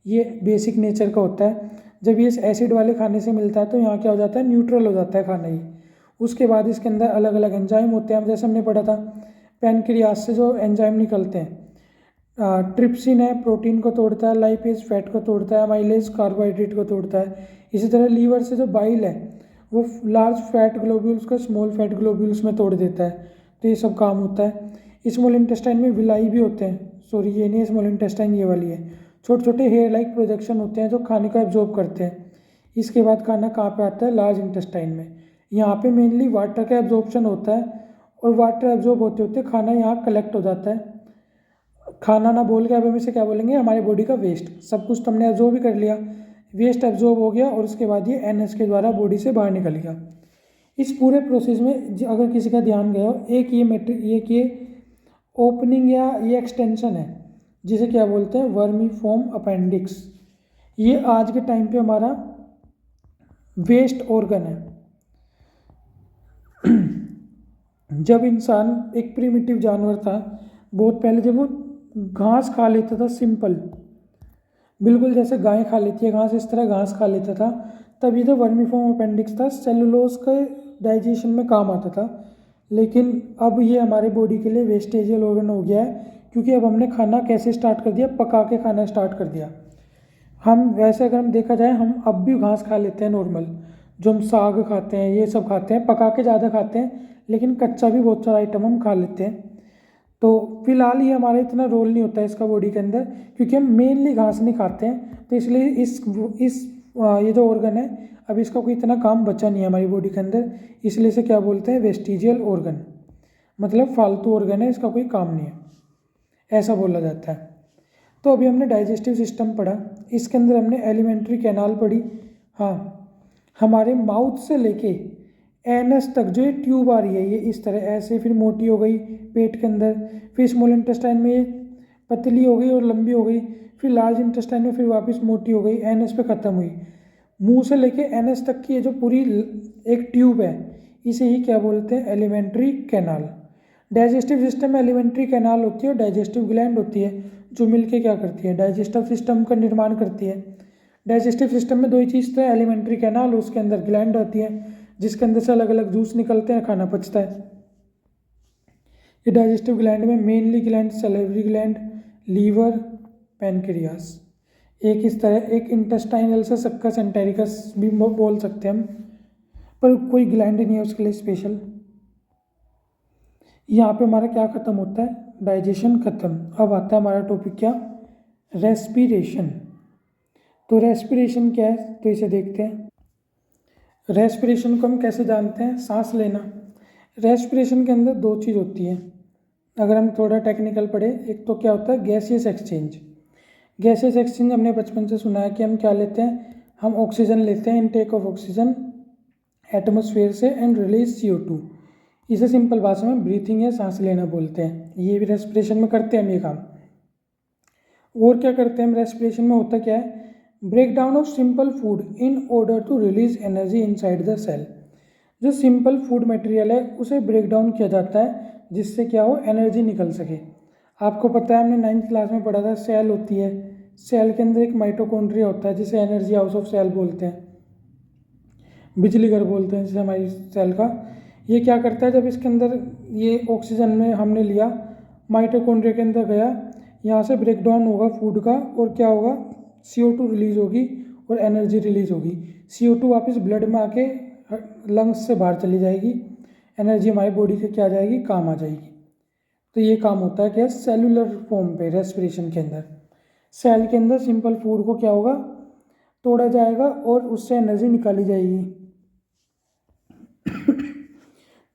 ये बेसिक नेचर का होता है। जब ये एसिड वाले खाने से मिलता है तो यहाँ क्या हो जाता है, न्यूट्रल हो जाता है खाना ही। उसके बाद इसके अंदर अलग अलग एंजाइम होते हैं, जैसे हमने पढ़ा था पैनक्रियाज से जो एंजाइम निकलते हैं, ट्रिप्सिन है प्रोटीन को तोड़ता है, लाइपेज फैट को तोड़ता है, माइलेज कार्बोहाइड्रेट को तोड़ता है। इसी तरह लीवर से जो बाइल है वो लार्ज फैट ग्लोब्यूल्स को स्मॉल फैट ग्लोब्यूल्स में तोड़ देता है। तो ये सब काम होता है। स्मॉल इंटेस्टाइन में विलाई भी होते हैं, सॉरी ये नहीं है स्मॉल इंटेस्टाइन, ये वाली है। छोटे छोटे हेयर लाइक प्रोजेक्शन होते हैं जो खाने को एब्जॉर्ब करते हैं। इसके बाद खाना कहाँ पे आता है, लार्ज इंटेस्टाइन में। यहाँ पे मेनली वाटर का एब्जॉर्प्शन होता है, और वाटर एब्जॉर्ब होते होते खाना यहाँ कलेक्ट हो जाता है। खाना ना बोल के अब हम इसे क्या बोलेंगे, हमारे बॉडी का वेस्ट। सब कुछ तुमने एब्जॉर्ब ही कर लिया, वेस्ट एब्जॉर्ब हो गया, और उसके बाद ये NS के द्वारा बॉडी से बाहर निकल गया। इस पूरे प्रोसेस में अगर किसी का ध्यान गया हो, एक ये ओपनिंग या ये एक्सटेंशन है जिसे क्या बोलते हैं, वर्मीफॉर्म अपेंडिक्स। ये आज के टाइम पे हमारा वेस्ट ऑर्गन है। जब इंसान एक प्रिमिटिव जानवर था बहुत पहले, जब वो घास खा लेता था, सिंपल बिल्कुल जैसे गाय खा लेती है घास, इस तरह घास खा लेता था, तब ये जो वर्मीफॉर्म अपेंडिक्स था सेलुलोज के डाइजेशन में काम आता था। लेकिन अब ये हमारे बॉडी के लिए वेस्टेजियल ऑर्गन हो गया है, क्योंकि अब हमने खाना कैसे स्टार्ट कर दिया, पका के खाना स्टार्ट कर दिया। हम वैसे अगर हम देखा जाए, हम अब भी घास खा लेते हैं नॉर्मल, जो हम साग खाते हैं ये सब खाते हैं, पका के ज़्यादा खाते हैं, लेकिन कच्चा भी बहुत सारा आइटम हम खा लेते हैं। तो फिलहाल ये हमारा इतना रोल नहीं होता है इसका बॉडी के अंदर, क्योंकि हम मेनली घास नहीं खाते हैं, तो इसलिए ये जो ऑर्गन है अब इसका कोई इतना काम बचा नहीं है हमारी बॉडी के अंदर, इसलिए इसे क्या बोलते हैं, वेस्टिजियल ऑर्गन, मतलब फालतू ऑर्गन है, इसका कोई काम नहीं है, ऐसा बोला जाता है। तो अभी हमने डाइजेस्टिव सिस्टम पढ़ा, इसके अंदर हमने एलिमेंट्री कैनाल पढ़ी। हाँ, हमारे माउथ से लेके एनस तक जो ये ट्यूब आ रही है ये इस तरह ऐसे फिर मोटी हो गई पेट के अंदर, फिर स्मॉल इंटेस्टाइन में ये पतली हो गई और लंबी हो गई, फिर लार्ज इंटेस्टाइन में फिर वापस मोटी हो गई, एनस पे ख़त्म हुई। मुंह से लेके एनस तक की ये जो पूरी एक ट्यूब है इसे ही क्या बोलते हैं, एलिमेंट्री कैनाल। डाइजेस्टिव सिस्टम में एलिमेंट्री कैनाल होती है और डाइजेस्टिव ग्लैंड होती है, जो मिलके क्या करती है, डाइजेस्टिव सिस्टम का निर्माण करती है। डाइजेस्टिव सिस्टम में दो ही चीज़ तो है, एलिमेंट्री कैनाल, उसके अंदर ग्लैंड होती है जिसके अंदर से अलग अलग जूस निकलते हैं, खाना पचता है। ये डाइजेस्टिव ग्लैंड में mainly gland salivary gland, liver, pancreas, एक इस तरह एक इंटेस्टाइनल से सक्कस एंटेरिकस भी बोल सकते हैं हम, पर कोई ग्लैंड नहीं है उसके लिए स्पेशल। यहाँ पे हमारा क्या खत्म होता है, डाइजेशन खत्म। अब आता है हमारा टॉपिक क्या, रेस्पिरेशन। तो रेस्पिरेशन क्या है, तो इसे देखते हैं। रेस्पिरेशन को हम कैसे जानते हैं, सांस लेना। रेस्पिरेशन के अंदर दो चीज़ होती है, अगर हम थोड़ा टेक्निकल पढ़े, एक तो क्या होता है गैसियस एक्सचेंज। गैसियस एक्सचेंज हमने बचपन से सुना है कि हम क्या लेते हैं, हम ऑक्सीजन लेते हैं, इनटेक ऑफ ऑक्सीजन एटमॉस्फेयर से एंड रिलीज CO2। इसे सिंपल भाषा में ब्रीथिंग या सांस लेना बोलते हैं। ये भी रेस्पिरेशन में करते हैं हम ये काम। और क्या करते हैं हम रेस्पिरेशन में, होता क्या है, break down of simple food in order to release energy inside the cell. जो सिंपल फूड मटेरियल है उसे ब्रेक डाउन किया जाता है जिससे क्या हो, एनर्जी निकल सके। आपको पता है हमने 9th क्लास में पढ़ा था, सेल होती है, सेल के अंदर एक माइटोकॉन्ड्रिया होता है जिसे एनर्जी हाउस ऑफ सेल बोलते हैं, बिजली घर बोलते हैं जिसे हमारी सेल का। ये क्या करता है, जब इसके अंदर ये ऑक्सीजन में हमने लिया, माइटोकॉन्ड्रिया के अंदर गया, यहाँ से ब्रेक डाउन होगा फूड का और क्या होगा, CO2 रिलीज होगी और एनर्जी रिलीज होगी। CO2 वापस ब्लड में आके लंग्स से बाहर चली जाएगी, एनर्जी हमारी बॉडी के क्या आ जाएगी, काम आ जाएगी। तो ये काम होता है क्या, सेलुलर फॉर्म पे रेस्पिरेशन के अंदर। सेल के अंदर सिंपल फूड को क्या होगा, तोड़ा जाएगा और उससे एनर्जी निकाली जाएगी।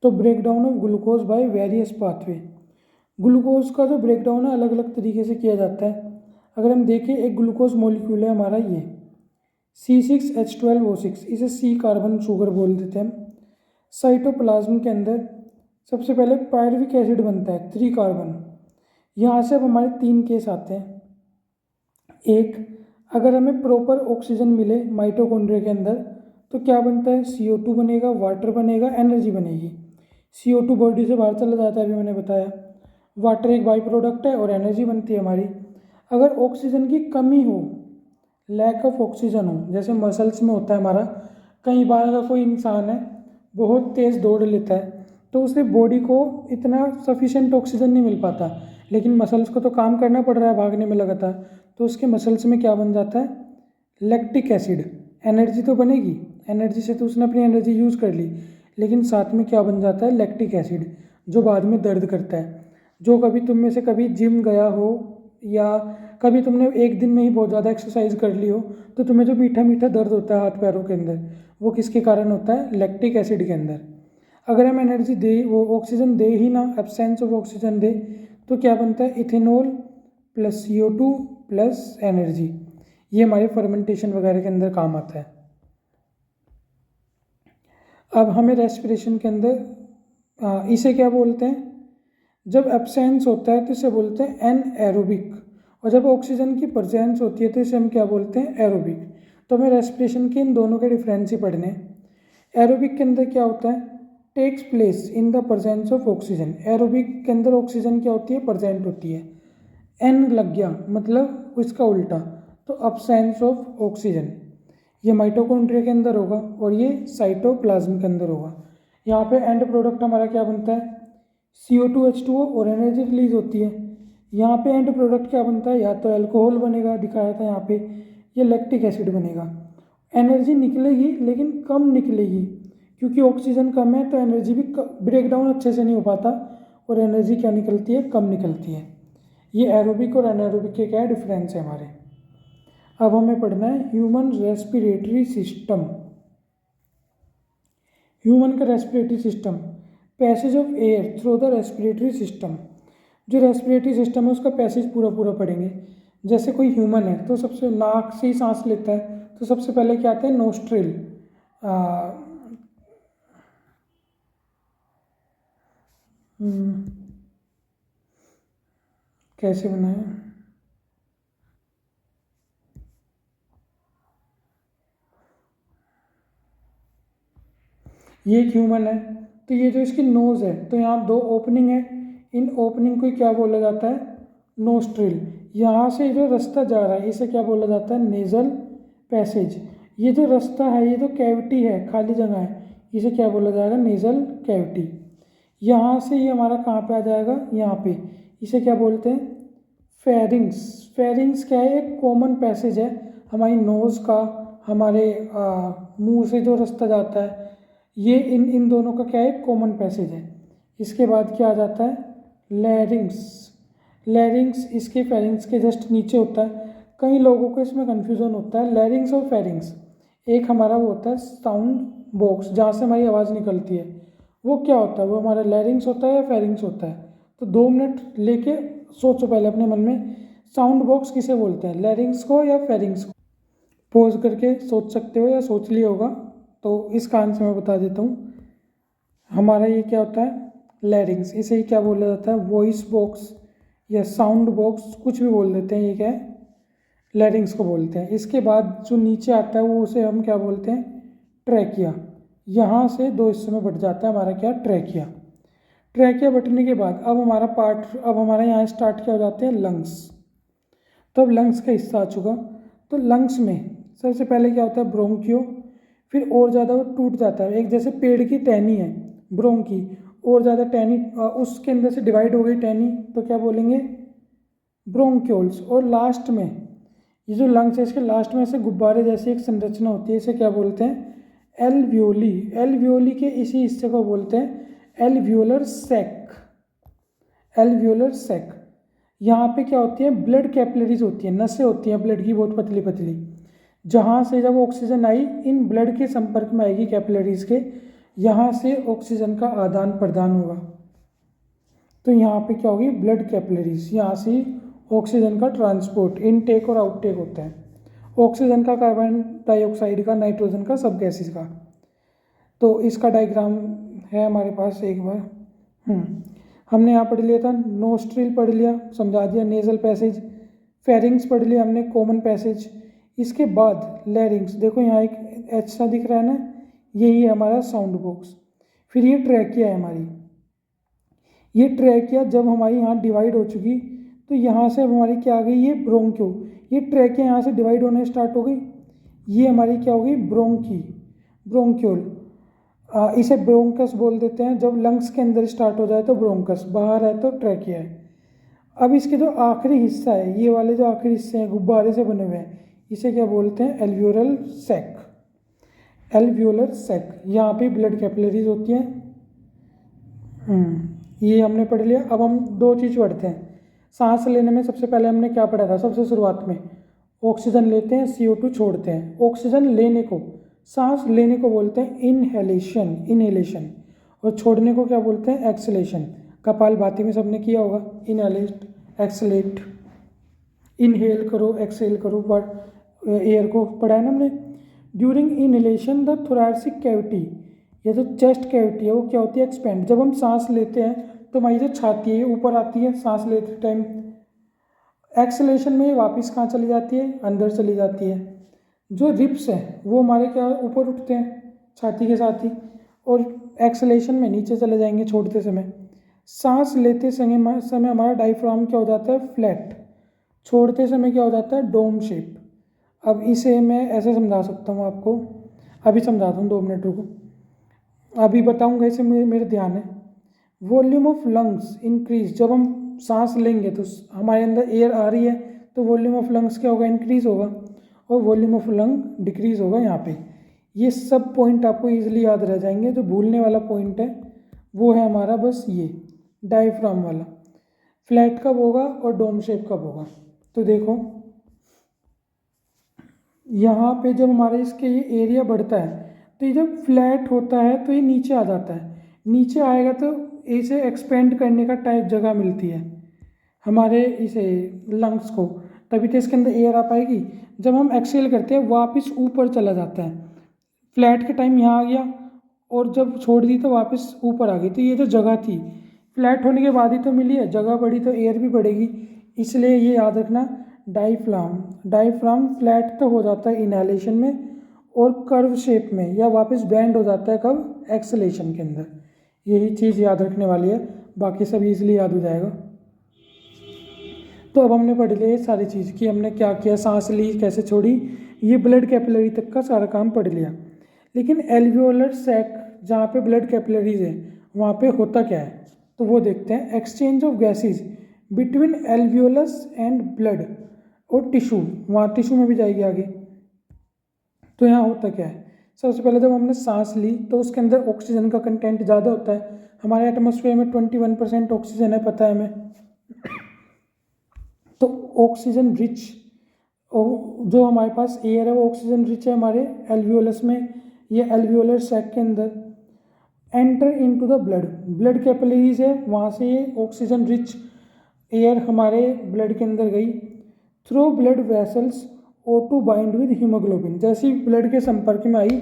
तो break down of glucose by various pathway. Glucose का जो ब्रेक डाउन है अलग अलग तरीके से किया जाता है। अगर हम देखें, एक ग्लूकोज मॉलिक्यूल है हमारा ये C6H12O6, इसे C कार्बन शुगर बोल देते हैं हम। साइटोप्लाज्म के अंदर सबसे पहले पायरुविक एसिड बनता है 3 कार्बन। यहाँ से अब हमारे 3 केस आते हैं। एक, अगर हमें प्रॉपर ऑक्सीजन मिले माइटोकॉन्ड्रिया के अंदर तो क्या बनता है, CO2 बनेगा, वाटर बनेगा, एनर्जी बनेगी। CO2 बॉडी से बाहर चला जाता है, अभी मैंने बताया। वाटर एक बाई प्रोडक्ट है और एनर्जी बनती है हमारी। अगर ऑक्सीजन की कमी हो, लैक ऑफ ऑक्सीजन हो, जैसे मसल्स में होता है हमारा, कई बार अगर कोई इंसान है बहुत तेज़ दौड़ लेता है तो उसे बॉडी को इतना सफिशेंट ऑक्सीजन नहीं मिल पाता, लेकिन मसल्स को तो काम करना पड़ रहा है भागने में लगातार, तो उसके मसल्स में क्या बन जाता है, लैक्टिक एसिड। एनर्जी तो बनेगी, एनर्जी से तो उसने अपनी एनर्जी यूज़ कर ली, लेकिन साथ में क्या बन जाता है, लैक्टिक एसिड, जो बाद में दर्द करता है। जो कभी तुम में से कभी जिम गया हो या कभी तुमने एक दिन में ही बहुत ज़्यादा एक्सरसाइज कर ली हो तो तुम्हें जो मीठा मीठा दर्द होता है हाथ पैरों के अंदर, वो किसके कारण होता है, लैक्टिक एसिड के अंदर। अगर हम एनर्जी दे, वो ऑक्सीजन दे ही ना, एब्सेंस ऑफ ऑक्सीजन दे, तो क्या बनता है, ethanol plus CO2 plus energy. ये हमारे फर्मेंटेशन वगैरह के अंदर काम आता है। अब हमें रेस्पिरेशन के अंदर इसे क्या बोलते हैं, जब एब्सेंस होता है तो इसे बोलते हैं एनएरोबिक, और जब ऑक्सीजन की प्रेजेंस होती है तो इसे हम क्या बोलते हैं, एरोबिक। तो हमें रेस्पिरेशन के इन दोनों के डिफरेंस ही पढ़ने हैं। एरोबिक के अंदर क्या होता है, takes place in the presence of oxygen. Aerobic के अंदर ऑक्सीजन क्या होती है, प्रेजेंट होती है। एन लग गया मतलब इसका उल्टा, तो अब्सेंस ऑफ ऑक्सीजन। ये माइटोकॉन्ड्रिया के अंदर होगा और ये साइटोप्लाज्म के अंदर होगा। यहाँ पे एंड प्रोडक्ट हमारा क्या बनता है, CO2H2O और एनर्जी रिलीज होती है। यहाँ पे एंड प्रोडक्ट क्या बनता है, या तो अल्कोहल बनेगा, दिखाया था यहाँ पे, ये लैक्टिक एसिड बनेगा। एनर्जी निकलेगी लेकिन कम निकलेगी, क्योंकि ऑक्सीजन कम है तो एनर्जी भी ब्रेक डाउन अच्छे से नहीं हो पाता और एनर्जी क्या निकलती है, कम निकलती है। ये एरोबिक और एनारोबिक के क्या डिफरेंस है हमारे। अब हमें पढ़ना है ह्यूमन रेस्पिरेटरी सिस्टम। ह्यूमन का respiratory system, passage of air through the respiratory system. जो रेस्पिरेटरी सिस्टम है उसका पैसेज पूरा पूरा पढ़ेंगे। जैसे कोई ह्यूमन है तो सबसे नाक से ही सांस लेता है, तो सबसे पहले क्या आता है, नोस्ट्रिल। कैसे बनाए, ये एक ह्यूमन है तो ये जो इसकी नोज़ है तो यहाँ दो ओपनिंग है, इन ओपनिंग को क्या बोला जाता है, नोस्ट्रिल। यहाँ से जो रास्ता जा रहा है इसे क्या बोला जाता है, नेज़ल पैसेज। ये जो रास्ता है, ये जो कैविटी है, खाली जगह है, इसे क्या बोला जाएगा, नेज़ल कैविटी। यहाँ से ये हमारा कहाँ पे आ जाएगा, यहाँ पे, इसे क्या बोलते हैं, फेरिंग्स। फेरिंग्स क्या है, एक कॉमन पैसेज है हमारी नोज़ का, हमारे मुंह से जो रास्ता जाता है, ये इन दोनों का क्या है, कॉमन पैसेज है। इसके बाद क्या आ जाता है, लैरिंग्स। लैरिंग्स इसके फेरिंग्स के जस्ट नीचे होता है। कई लोगों को इसमें कन्फ्यूज़न होता है लैरिंग्स और फेरिंग्स। एक हमारा वो होता है साउंड बॉक्स, जहाँ से हमारी आवाज़ निकलती है, वो क्या होता है, वो हमारा लैरिंग्स होता है या फेरिंग्स होता है। तो 2 मिनट लेके सोचो पहले अपने मन में, साउंड बॉक्स किसे बोलते हैं, लैरिंग्स को या फेरिंग्स को। पॉज करके सोच सकते हो या सोच लिया होगा, तो इसका आंसर मैं बता देता हूँ। हमारा ये क्या होता है, लैरिंग्स। इसे ही क्या बोला जाता है, वॉइस बॉक्स या साउंड बॉक्स, कुछ भी बोल देते हैं, ये क्या है, लैरिंग्स को बोलते हैं। इसके बाद जो नीचे आता है वो उसे हम क्या बोलते हैं, ट्रैकिया। यहाँ से 2 हिस्सों में बट जाता है हमारा क्या, ट्रैकिया। ट्रैकिया बटने के बाद अब हमारा यहाँ स्टार्ट क्या हो जाते हैं, लंग्स। तो अब लंग्स का हिस्सा आ चुका। तो लंग्स में सबसे पहले क्या होता है, ब्रोंकियो। फिर और ज़्यादा वो टूट जाता है, एक जैसे पेड़ की टहनी है ब्रोंकी, और ज़्यादा टहनी उसके अंदर से डिवाइड हो गई टहनी, तो क्या बोलेंगे, ब्रोंक्यूल्स। और लास्ट में ये जो लंग्स है इसके लास्ट में ऐसे गुब्बारे जैसी एक संरचना होती है, इसे क्या बोलते हैं, एल्वियोली। एल्वियोली के इसी हिस्से को बोलते हैं एल्वियोलर सैक। Alveolar sac. यहाँ पे क्या होती है, ब्लड कैपिलरीज होती है, नसें होती हैं ब्लड की बहुत पतली पतली, जहाँ से जब ऑक्सीजन आई इन ब्लड के संपर्क में आएगी कैपिलरीज के, यहाँ से ऑक्सीजन का आदान प्रदान होगा। तो यहाँ पे क्या होगी, ब्लड कैपिलरीज, यहाँ से ऑक्सीजन का ट्रांसपोर्ट, इनटेक और आउटटेक होता है, ऑक्सीजन का, कार्बन डाइऑक्साइड का, नाइट्रोजन का, सब गैसेस का। तो इसका डायग्राम है हमारे पास, एक बार हमने यहाँ पढ़ लिया था, नोस्ट्रिल पढ़ लिया, समझा दिया, नेजल पैसेज, फेरिंग्स पढ़ लिया हमने, कॉमन पैसेज। इसके बाद लैरिंग्स, देखो यहाँ एक एच सा दिख रहा है ना, यही है हमारा साउंड बॉक्स। फिर ये ट्रैकिया है हमारी। ये ट्रैकिया जब हमारी यहाँ डिवाइड हो चुकी, तो यहाँ से अब हमारी क्या आ गई, ये ब्रोंक्यो। ये ट्रैकिया यहाँ से डिवाइड होने स्टार्ट हो गई, ये हमारी क्या होगी, ब्रोंकी, ब्रोंक्यूल। इसे ब्रोंकस बोल देते हैं। जब लंग्स के अंदर स्टार्ट हो जाए तो ब्रोंकस, बाहर है तो ट्रैकिया है। अब इसके जो आखिरी हिस्सा है, ये वाले जो आखिरी हिस्से हैं गुब्बारे से बने हुए हैं, इसे क्या बोलते हैं, एल्वियोलर सैक। एल्वियोलर सैक, यहाँ पे ब्लड कैपिलरीज होती हैं। ये हमने पढ़ लिया। अब हम 2 चीज़ पढ़ते हैं। सांस लेने में सबसे पहले हमने क्या पढ़ा था, सबसे शुरुआत में, ऑक्सीजन लेते हैं, CO2 छोड़ते हैं। ऑक्सीजन लेने को, सांस लेने को बोलते हैं इनहेलेशन, इनहेलेशन, और छोड़ने को क्या बोलते हैं, एक्सलेशन। कपालभाति में सबने किया होगा, इनहेलेट, एक्सलेट, इनहेल करो, एक्सहेल करो, बट एयर को पढ़ा है ना हमने। During inhalation the thoracic cavity, ये जो चेस्ट कैविटी है वो क्या होती है, एक्सपेंड। जब हम सांस लेते हैं तो हमारी जो छाती है ऊपर आती है सांस लेते टाइम, एक्सलेशन में वापस कहाँ चली जाती है, अंदर चली जाती है। जो रिप्स हैं वो हमारे क्या ऊपर उठते हैं छाती के साथ ही, और एक्सलेशन में नीचे चले जाएंगे छोड़ते समय। सांस लेते समय हमारा डायफ्राम क्या हो जाता है, फ्लैट, छोड़ते समय क्या हो जाता है, डोम शेप। अब इसे मैं ऐसे समझा सकता हूँ आपको, अभी समझाता हूँ, 2 मिनट रुको, अभी बताऊँगा, इसे मेरे ध्यान है। वॉल्यूम ऑफ लंग्स इंक्रीज, जब हम सांस लेंगे तो हमारे अंदर एयर आ रही है तो वॉल्यूम ऑफ लंग्स क्या होगा, इंक्रीज होगा, और वॉल्यूम ऑफ लंग डिक्रीज होगा यहाँ पे। ये सब पॉइंट आपको इजीली याद रह जाएंगे। जो भूलने वाला पॉइंट है वो है हमारा बस ये, डायफ्राम वाला। फ्लैट कब होगा और डोम शेप कब होगा? तो देखो यहाँ पे जब हमारे इसके ये एरिया बढ़ता है तो ये जब फ्लैट होता है तो ये नीचे आ जाता है, नीचे आएगा तो इसे एक्सपेंड करने का टाइप जगह मिलती है हमारे इसे लंग्स को, तभी तो इसके अंदर एयर आ पाएगी। जब हम एक्सहेल करते हैं वापस ऊपर चला जाता है, फ्लैट के टाइम यहाँ आ गया और जब छोड़ दी तो वापस ऊपर आ गई। तो ये जो जगह थी फ्लैट होने के बाद ही तो मिली है, जगह बढ़ी तो एयर भी बढ़ेगी, इसलिए ये याद रखना। डायफ्राम फ्लैट तो हो जाता है इनहेलेशन में और कर्व शेप में या वापस बैंड हो जाता है कब? एक्सलेशन के अंदर। यही चीज़ याद रखने वाली है, बाकी सब इजीली याद हो जाएगा। तो अब हमने पढ़ लिया ये सारी चीज़ कि हमने क्या किया, सांस ली, कैसे छोड़ी, ये ब्लड कैपिलरी तक का सारा काम पढ़ लिया। लेकिन एल्वियोलर सैक जहाँ पे ब्लड कैपिलरीज है वहाँ पे होता क्या है, तो वो देखते हैं। Exchange of gases between alveolus and blood और टिश्यू, वहाँ टिश्यू में भी जाएगी आगे। तो यहाँ होता क्या है, सबसे पहले जब हमने सांस ली तो उसके अंदर ऑक्सीजन का कंटेंट ज़्यादा होता है। हमारे एटमॉस्फेयर में 21% ऑक्सीजन है, पता है हमें। तो ऑक्सीजन रिच जो हमारे पास एयर है वो ऑक्सीजन रिच है हमारे एल्वियोलस में, ये एल्वियोलर सैक के अंदर। Enter into the blood capillaries है, वहाँ से ये ऑक्सीजन रिच एयर हमारे ब्लड के अंदर गई। Through blood vessels O2 bind with haemoglobin, जैसे ही ब्लड के संपर्क में आई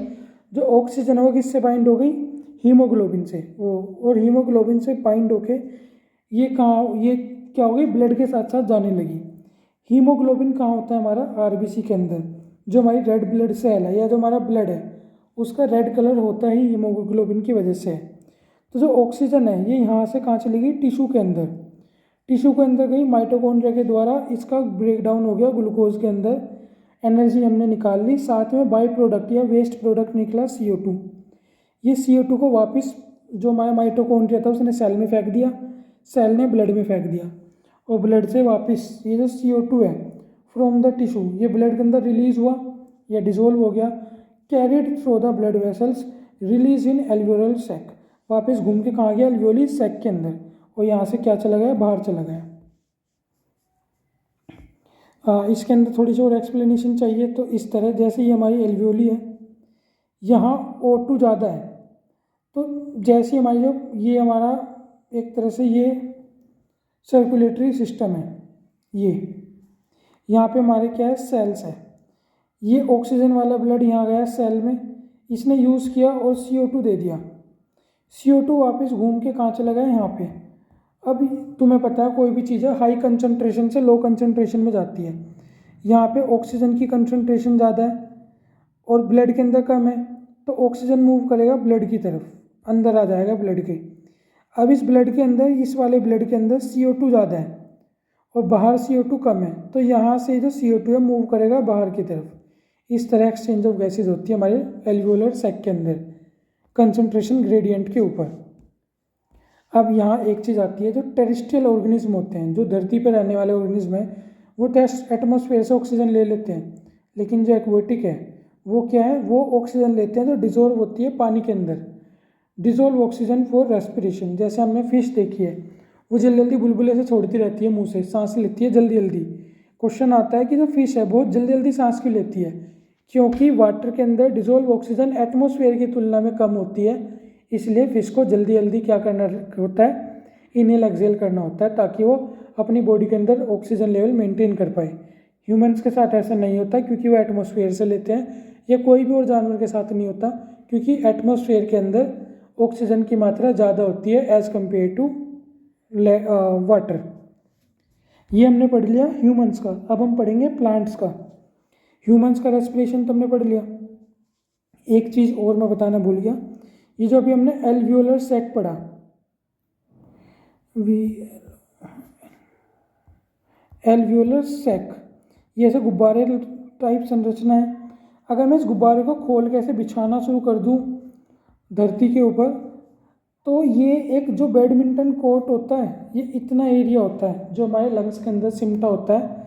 जो ऑक्सीजन वो किससे बाइंड हो गई? हीमोग्लोबिन से। वो और हीमोग्लोबिन से बाइंड होके ये क्या हो गई? ब्लड के साथ साथ जाने लगी। हीमोग्लोबिन कहाँ होता है? हमारा आरबीसी के अंदर। जो हमारी रेड ब्लड सेल है या जो हमारा ब्लड है उसका रेड कलर होता ही हीमोग्लोबिन की वजह से है। तो जो ऑक्सीजन है ये यहाँ से कहाँ चली गई? टिश्यू के अंदर। टिश्यू के अंदर गई, माइटोकॉन्ड्रिया के द्वारा इसका ब्रेकडाउन हो गया ग्लूकोज के अंदर, एनर्जी हमने निकाल ली, साथ में बाई प्रोडक्ट या वेस्ट प्रोडक्ट निकला CO2। ये CO2 को वापस जो हमारा माइटोकॉन्ड्रिया था उसने सेल में फेंक दिया, सेल ने ब्लड में फेंक दिया, और ब्लड से वापस ये जो CO2 है फ्रॉम द टिश्यू ये ब्लड के अंदर रिलीज हुआ या डिजोल्व हो गया, carried through the blood vessels, release in alveolar sac, वापस घूम के कहाँ गया? एल्वियोली सैक के अंदर, और यहाँ से क्या चला गया? बाहर चला गया। इसके अंदर थोड़ी सी और एक्सप्लेनेशन चाहिए तो इस तरह, जैसे ये हमारी एल्वियोली है यहाँ O2 ज़्यादा है, तो जैसे हमारी जो ये हमारा एक तरह से ये सर्कुलेटरी सिस्टम है, ये यहाँ पे हमारे क्या है? सेल्स है। ये ऑक्सीजन वाला ब्लड यहाँ गया सेल में, इसने यूज़ किया और CO2 दे दिया, CO2 वापस घूम के कहाँ चला गया? यहाँ पे। अब तुम्हें पता है कोई भी चीज़ है हाई कंसनट्रेशन से लो कंसनट्रेशन में जाती है, यहाँ पे ऑक्सीजन की कंसनट्रेशन ज़्यादा है और ब्लड के अंदर कम है, तो ऑक्सीजन मूव करेगा ब्लड की तरफ, अंदर आ जाएगा ब्लड के। अब इस ब्लड के अंदर, इस वाले ब्लड के अंदर CO2 ज़्यादा है और बाहर CO2 कम है, तो यहाँ से जो CO2 है मूव करेगा बाहर की तरफ। इस तरह एक्सचेंज ऑफ गैसेज होती है हमारे एल्वियोलर सैक के अंदर कंसनट्रेशन ग्रेडियंट के ऊपर। अब यहाँ एक चीज़ आती है, जो टेरेस्ट्रियल ऑर्गेनिज्म होते हैं, जो धरती पर रहने वाले ऑर्गेनिज्म हैं, वो एटमॉस्फेयर से ऑक्सीजन ले लेते हैं, लेकिन जो एक्वेटिक है वो क्या है? वो ऑक्सीजन लेते हैं जो डिजोल्व होती है पानी के अंदर, डिजोल्व ऑक्सीजन फॉर रेस्पिरेशन। जैसे हमने फिश देखी है, वो जल्दी जल्दी बुलबुले से छोड़ती रहती है, मुँह से सांस लेती है जल्दी जल्दी। क्वेश्चन आता है कि जो फिश है बहुत जल्दी जल्दी सांस क्यों लेती है? क्योंकि वाटर के अंदर डिजोल्व ऑक्सीजन एटमॉस्फेयर की तुलना में कम होती है, इसलिए फिश को जल्दी जल्दी क्या करना होता है? इनहेल एक्सहेल करना होता है, ताकि वो अपनी बॉडी के अंदर ऑक्सीजन लेवल मेंटेन कर पाए। ह्यूमंस के साथ ऐसा नहीं होता क्योंकि वो एटमॉस्फेयर से लेते हैं, या कोई भी और जानवर के साथ नहीं होता क्योंकि एटमॉस्फेयर के अंदर ऑक्सीजन की मात्रा ज़्यादा होती है एज़ कम्पेयर टू वाटर। ये हमने पढ़ लिया ह्यूमंस का। अब हम पढ़ेंगे प्लांट्स का। ह्यूमंस का रेस्पिरेशन तो हमने पढ़ लिया। एक चीज़ और मैं बताना भूल गया, ये जो अभी हमने एल्वियोलर सैक पढ़ा, एल्वियोलर सैक, ये ऐसे गुब्बारे टाइप संरचना है। अगर मैं इस गुब्बारे को खोल के ऐसे बिछाना शुरू कर दूं धरती के ऊपर, तो ये एक जो बैडमिंटन कोर्ट होता है, ये इतना एरिया होता है जो हमारे लंग्स के अंदर सिमटा होता है।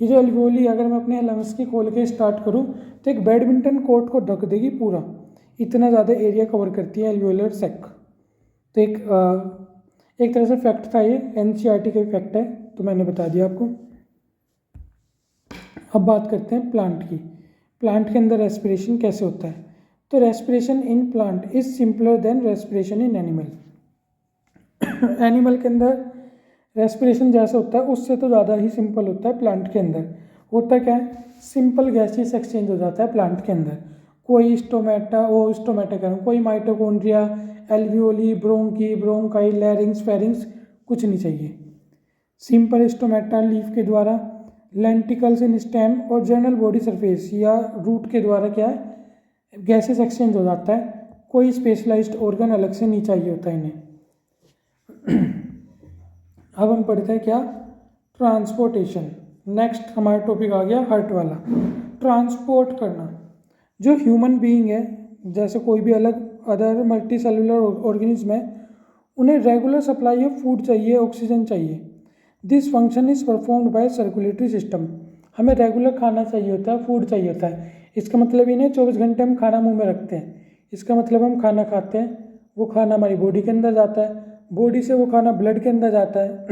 ये जो एल्वियोली, अगर मैं अपने लंग्स की खोल के स्टार्ट करूं तो एक बैडमिंटन कोर्ट को ढक देगी पूरा, इतना ज़्यादा एरिया कवर करती है एल्वियोलर सैक। तो एक तरह से फैक्ट था, ये एनसीईआरटी का फैक्ट है, तो मैंने बता दिया आपको। अब बात करते हैं प्लांट की। प्लांट के अंदर रेस्पिरेशन कैसे होता है? तो respiration in plant is simpler than respiration in animal. Animal के अंदर रेस्पिरेशन जैसा होता है उससे तो ज़्यादा ही सिंपल होता है। प्लांट के अंदर होता क्या है, सिंपल गैसेस एक्सचेंज हो जाता है प्लांट के अंदर। कोई स्टोमेटा कह रहा हूँ, कोई mitochondria, alveoli, bronchi, bronchi, लैरिंग्स, pharynx कुछ नहीं चाहिए। सिंपल स्टोमेटा लीफ के द्वारा, लेंटिकल्स इन स्टेम और जर्नल बॉडी सरफेस या रूट के द्वारा क्या है, गैसेस एक्सचेंज हो जाता है। कोई स्पेशलाइज्ड ऑर्गन अलग से नहीं चाहिए होता इन्हें। अब हम पढ़ते हैं क्या, ट्रांसपोर्टेशन। नेक्स्ट हमारा टॉपिक आ गया हार्ट वाला, ट्रांसपोर्ट करना। जो ह्यूमन बीइंग है, जैसे कोई भी अदर मल्टी सेलुलर ऑर्गेनिज्म है, उन्हें रेगुलर सप्लाई ऑफ फूड चाहिए, ऑक्सीजन चाहिए। This function is performed by circulatory system. हमें रेगुलर खाना चाहिए होता है, फूड चाहिए होता है। इसका मतलब ये नहीं 24 घंटे हम खाना मुंह में रखते हैं। इसका मतलब हम खाना खाते हैं, वो खाना हमारी बॉडी के अंदर जाता है, बॉडी से वो खाना ब्लड के अंदर जाता है,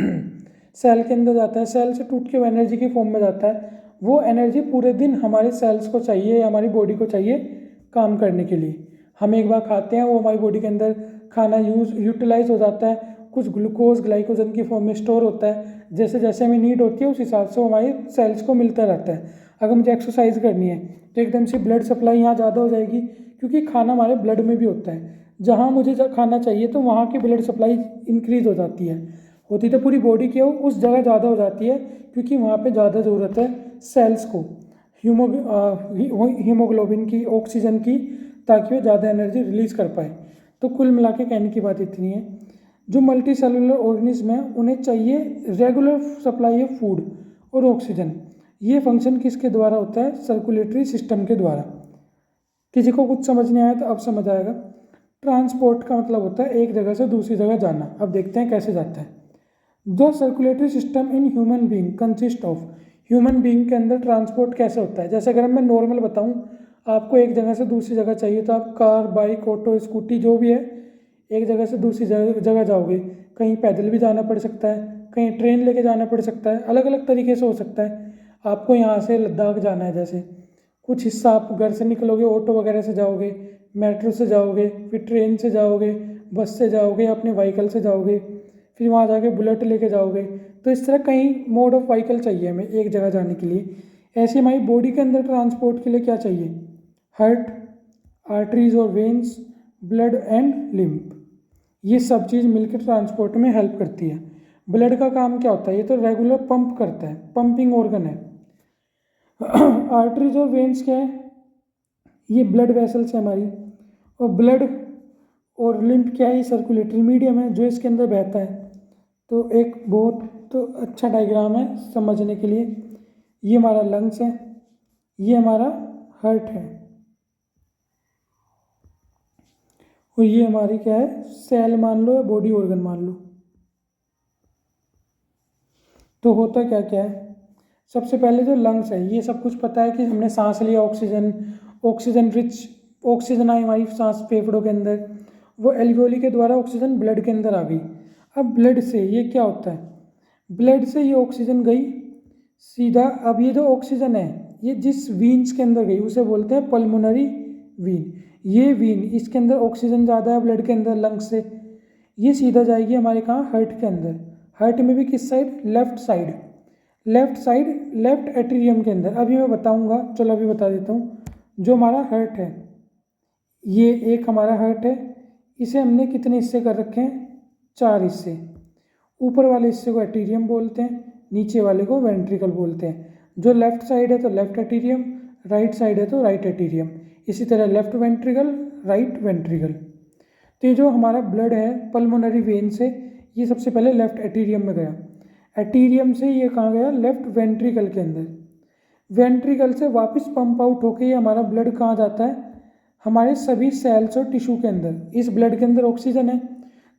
सेल के अंदर जाता है, सेल से टूट के वो एनर्जी की फॉर्म में जाता है। वो एनर्जी पूरे दिन हमारे सेल्स को चाहिए या हमारी बॉडी को चाहिए काम करने के लिए। हम एक बार खाते हैं, वो हमारी बॉडी के अंदर खाना यूटिलाइज हो जाता है, कुछ ग्लूकोज ग्लाइकोजन की फॉर्म में स्टोर होता है। जैसे जैसे हमें नीड होती है उस हिसाब से वो हमारे सेल्स को मिलता रहता है। अगर मुझे एक्सरसाइज करनी है तो एकदम से ब्लड सप्लाई यहाँ ज़्यादा हो जाएगी, क्योंकि खाना हमारे ब्लड में भी होता है। जहाँ मुझे खाना चाहिए तो वहाँ की ब्लड सप्लाई इंक्रीज हो जाती है, होती तो पूरी बॉडी की हो, उस जगह ज़्यादा हो जाती है, क्योंकि वहाँ पे ज़्यादा ज़रूरत है सेल्स को हीमोग्लोबिन की, ऑक्सीजन की, ताकि वो ज़्यादा एनर्जी रिलीज कर पाए। तो कुल मिला के कहने की बात इतनी है, जो मल्टी सेलुलर ऑर्गेनिज्म है उन्हें चाहिए रेगुलर सप्लाई ऑफ फूड और ऑक्सीजन। ये फंक्शन किसके द्वारा होता है, सर्कुलेटरी सिस्टम के द्वारा। किसी को कुछ समझ नहीं आया तो अब समझ आएगा। ट्रांसपोर्ट का मतलब होता है एक जगह से दूसरी जगह जाना। अब देखते हैं कैसे जाता है। The circulatory system in human being consist of, human being के अंदर ट्रांसपोर्ट कैसे होता है, जैसे अगर मैं नॉर्मल बताऊं, आपको एक जगह से दूसरी जगह चाहिए तो आप कार, बाइक, ऑटो, स्कूटी जो भी है, एक जगह से दूसरी जगह जाओगे। कहीं पैदल भी जाना पड़ सकता है, कहीं ट्रेन लेके जाना पड़ सकता है, अलग अलग तरीके से हो सकता है। आपको यहाँ से लद्दाख जाना है, जैसे कुछ हिस्सा आप घर से निकलोगे, ऑटो वगैरह से जाओगे, मेट्रो से जाओगे, फिर ट्रेन से जाओगे, बस से जाओगे, अपने व्हीकल से जाओगे, फिर वहाँ जाके बुलेट लेके जाओगे। तो इस तरह कई मोड ऑफ व्हीकल चाहिए हमें एक जगह जाने के लिए। ऐसे हमारी बॉडी के अंदर ट्रांसपोर्ट के लिए क्या चाहिए, हार्ट, आर्टरीज और वेन्स, ब्लड एंड लिम्फ। ये सब चीज़ मिलकर ट्रांसपोर्ट में हेल्प करती है। ब्लड का काम क्या होता है, ये तो रेगुलर पंप करता है, पंपिंग ऑर्गन है। आर्टरीज और वेन्स क्या है, ये ब्लड वेसल्स है हमारी। और ब्लड और लिम्फ क्या है, ये सर्कुलेटरी मीडियम है जो इसके अंदर बहता है। तो एक बहुत अच्छा डायग्राम है समझने के लिए। ये हमारा लंग्स है, ये हमारा हार्ट है, और ये हमारी क्या है, सेल मान लो या बॉडी ऑर्गन मान लो। तो होता क्या क्या है, सबसे पहले जो लंग्स है, ये सब कुछ पता है कि हमने सांस लिया, ऑक्सीजन रिच ऑक्सीजन आई हमारी सांस फेफड़ों के अंदर, वो एल्वियोली के द्वारा ऑक्सीजन ब्लड के अंदर आ गई। अब ब्लड से ये क्या होता है, ब्लड से ये ऑक्सीजन गई सीधा। अब ये जो ऑक्सीजन है ये जिस वीन्स के अंदर गई उसे बोलते हैं पल्मोनरी वीन। ये वीन, इसके अंदर ऑक्सीजन ज़्यादा है ब्लड के अंदर, लंग्स से, ये सीधा जाएगी हमारे कहाँ, हार्ट के अंदर। हार्ट में भी किस side, left side, left atrium के अंदर। अभी मैं बताऊंगा, चलो अभी बता देता हूँ। जो हमारा हार्ट है, ये एक हमारा हार्ट है, इसे हमने कितने हिस्से कर रखे हैं, 4 हिस्से। ऊपर वाले हिस्से को एट्रियम बोलते हैं, नीचे वाले को वेंट्रिकल बोलते हैं। जो लेफ्ट साइड है तो लेफ्ट एट्रियम, राइट साइड है तो राइट एट्रियम। इसी तरह लेफ्ट वेंट्रिकल, राइट वेंट्रिकल। तो ये जो हमारा ब्लड है पल्मोनरी वेन से, ये सबसे पहले लेफ्ट एट्रियम में गया, एट्रियम से ये कहाँ गया, लेफ्ट वेंट्रिकल के अंदर। वेंट्रिकल से वापस पंप आउट होके ये हमारा ब्लड कहाँ जाता है, हमारे सभी सेल्स और टिश्यू के अंदर। इस ब्लड के अंदर ऑक्सीजन है,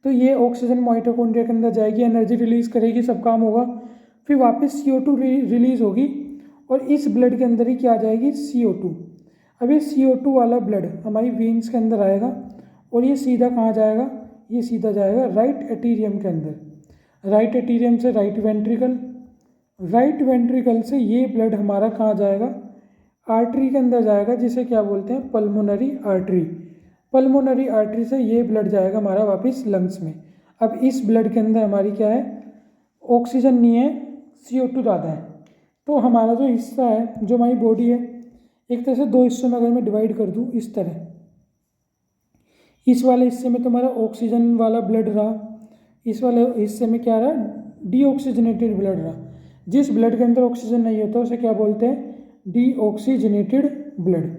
तो ये ऑक्सीजन माइटोकॉन्ड्रिया के अंदर जाएगी, एनर्जी रिलीज करेगी, सब काम होगा। फिर वापस CO2 रिलीज होगी, और इस ब्लड के अंदर ही क्या आ जाएगी, CO2। अब ये CO2 वाला ब्लड हमारी वेन्स के अंदर आएगा, और ये सीधा कहाँ जाएगा, ये सीधा जाएगा राइट एटीरियम के अंदर। राइट एटीरियम से राइट वेंट्रिकल, राइट वेंट्रिकल से ये ब्लड हमारा कहाँ जाएगा, आर्टरी के अंदर जाएगा, जिसे क्या बोलते हैं, पल्मोनरी आर्टरी। पल्मोनरी आर्टरी से ये ब्लड जाएगा हमारा वापस लंग्स में। अब इस ब्लड के अंदर हमारी क्या है, ऑक्सीजन नहीं है, CO2 ज़्यादा है। तो हमारा जो हिस्सा है, जो हमारी बॉडी है, एक तरह से दो हिस्सों में अगर मैं डिवाइड कर दूँ इस तरह, इस वाले हिस्से में तुम्हारा ऑक्सीजन वाला ब्लड रहा, इस वाले हिस्से में क्या रहा, डीऑक्सीजनेटेड ब्लड रहा। जिस ब्लड के अंदर ऑक्सीजन नहीं होता उसे क्या बोलते हैं, डीऑक्सीजनेटेड ब्लड।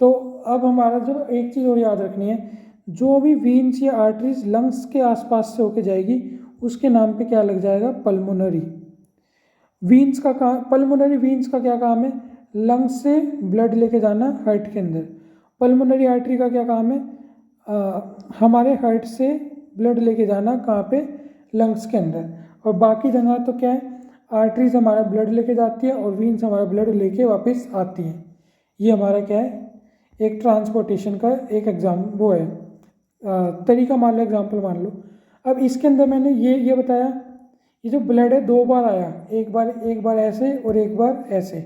तो अब हमारा जो एक चीज़ और याद रखनी है, जो भी वीन्स या आर्टरीज लंग्स के आसपास से होके जाएगी उसके नाम पे क्या लग जाएगा, पल्मोनरी वीन्स का काम। पल्मोनरी वीन्स का क्या काम है, लंग्स से ब्लड लेके जाना हार्ट के अंदर। पल्मोनरी आर्टरी का क्या काम है, हमारे हार्ट से ब्लड लेके जाना कहाँ पे, लंग्स के अंदर। और बाकी जगह तो क्या है, आर्टरीज हमारा ब्लड लेके जाती है और वीन्स हमारा ब्लड लेके वापस आती हैं। ये हमारा क्या है, एक ट्रांसपोर्टेशन का एक एग्जाम वो है, तरीका मान लो, एग्जाम्पल मान लो। अब इसके अंदर मैंने ये बताया, ये जो ब्लड है दो बार आया, एक बार ऐसे और एक बार ऐसे,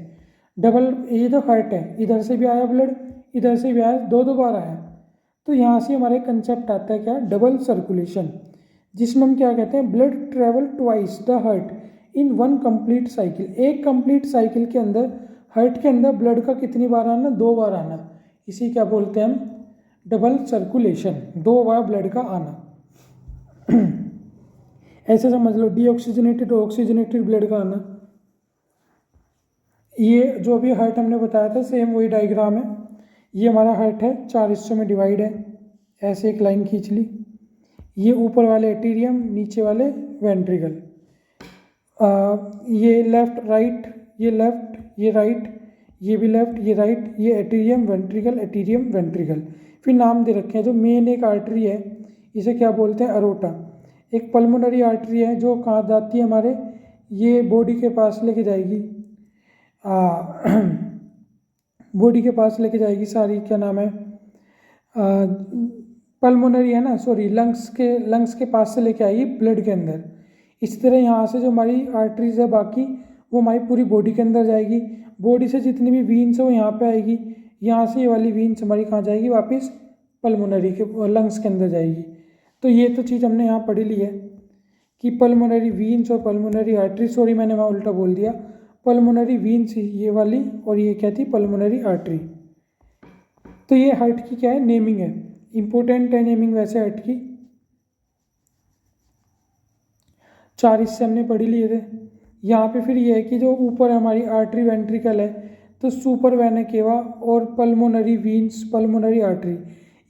डबल। ये जो हार्ट है, इधर से भी आया ब्लड, इधर से भी आया, दो बार आया। तो यहाँ से हमारे कंसेप्ट आता है क्या, डबल सर्कुलेशन, जिसमें हम क्या कहते हैं, blood travel twice the heart in one complete cycle. एक कंप्लीट साइकिल के अंदर हार्ट के अंदर ब्लड का कितनी बार आना, दो बार आना। इसी क्या बोलते हैं हम, डबल सर्कुलेशन, दो बार ब्लड का आना। ऐसे समझ लो, डीऑक्सीजनेटेड और ऑक्सीजनेटेड ब्लड का आना। ये जो भी हार्ट हमने बताया था सेम वही डायग्राम है। ये हमारा हार्ट है, 4 हिस्सों में डिवाइड है, ऐसे एक लाइन खींच ली। ये ऊपर वाले एटीरियम, नीचे वाले वेंट्रिकल, ये लेफ्ट राइट, ये लेफ्ट, ये राइट, ये भी लेफ्ट, ये राइट, ये एटीरियम वेंट्रिकल, एटीरियम वेंट्रिकल। फिर नाम दे रखे हैं। जो मेन एक आर्टरी है इसे क्या बोलते हैं, अरोटा। एक पल्मोनरी आर्टरी है जो कहाँ जाती है, हमारे ये बॉडी के पास लेके जाएगी, बॉडी के पास लेके जाएगी सारी, क्या नाम है, पल्मोनरी है ना, सॉरी, लंग्स के पास से लेके आएगी ब्लड के अंदर। इसी तरह यहाँ से जो हमारी आर्टरीज है बाकी, वो हमारी पूरी बॉडी के अंदर जाएगी। बॉडी से जितनी भी वीन्स है वो यहाँ पे आएगी, यहाँ से ये वाली वीन्स हमारी कहाँ जाएगी, वापस पल्मोनरी के लंग्स के अंदर जाएगी। तो ये तो चीज़ हमने यहाँ पढ़ी ली है कि पल्मोनरी वीन्स और पल्मोनरी आर्टरी, सॉरी मैंने वहाँ उल्टा बोल दिया, पल्मोनरी वीन्स ये वाली और ये क्या थी, पल्मोनरी आर्टरी। तो ये हार्ट की क्या है, नेमिंग है, इंपॉर्टेंट है नेमिंग वैसे हार्ट की। 4 हिस्से हमने पढ़ी लिए थे। यहाँ पे फिर ये है कि जो ऊपर हमारी आर्टरी वेंट्रिकल है, तो सुपर वेना केवा और पल्मोनरी वीन्स, पल्मोनरी आर्टरी,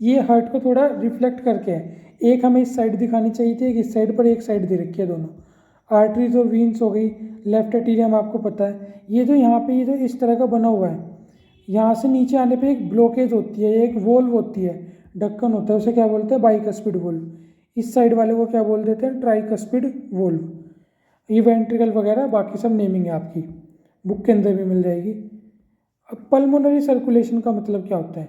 ये हार्ट को थोड़ा रिफ्लेक्ट करके है। एक हमें इस साइड दिखानी चाहिए थी, एक इस साइड पर, एक साइड दे रखी है दोनों। आर्टरीज और वीन्स हो गई, लेफ्ट एटीरियम आपको पता है। ये जो यहाँ पे ये जो इस तरह का बना हुआ है, यहाँ से नीचे आने पे एक ब्लॉकेज होती है, एक वोल्व होती है, ढक्कन होता है, उसे क्या बोलते हैं, बाइकस्पिड वोल्व। इस साइड वाले को क्या बोल देते हैं, ट्राइकस्पिड वोल्व। ये वेंट्रिकल वगैरह बाकी सब नेमिंग है, आपकी बुक के अंदर भी मिल जाएगी। अब पल्मोनरी सर्कुलेशन का मतलब क्या होता है,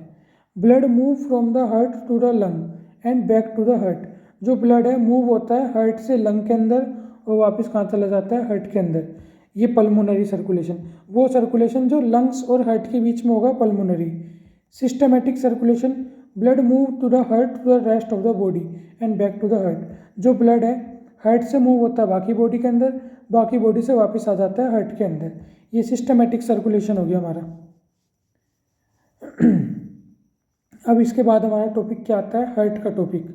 blood move from the heart to the lung and back to the heart. जो ब्लड है मूव होता है हार्ट से लंग के अंदर और वापस कहाँ चला जाता है, हार्ट के अंदर। ये पल्मोनरी सर्कुलेशन, वो सर्कुलेशन जो लंग्स और हार्ट के बीच में होगा, pulmonary. Systematic circulation, blood move to the heart to the rest of the body and back to the heart. जो ब्लड है हार्ट से मूव होता है बाकी बॉडी के अंदर, बाकी बॉडी से वापस आ जाता है हार्ट के अंदर। ये सिस्टमेटिक सर्कुलेशन हो गया हमारा। अब इसके बाद हमारा टॉपिक क्या आता है, हार्ट का टॉपिक,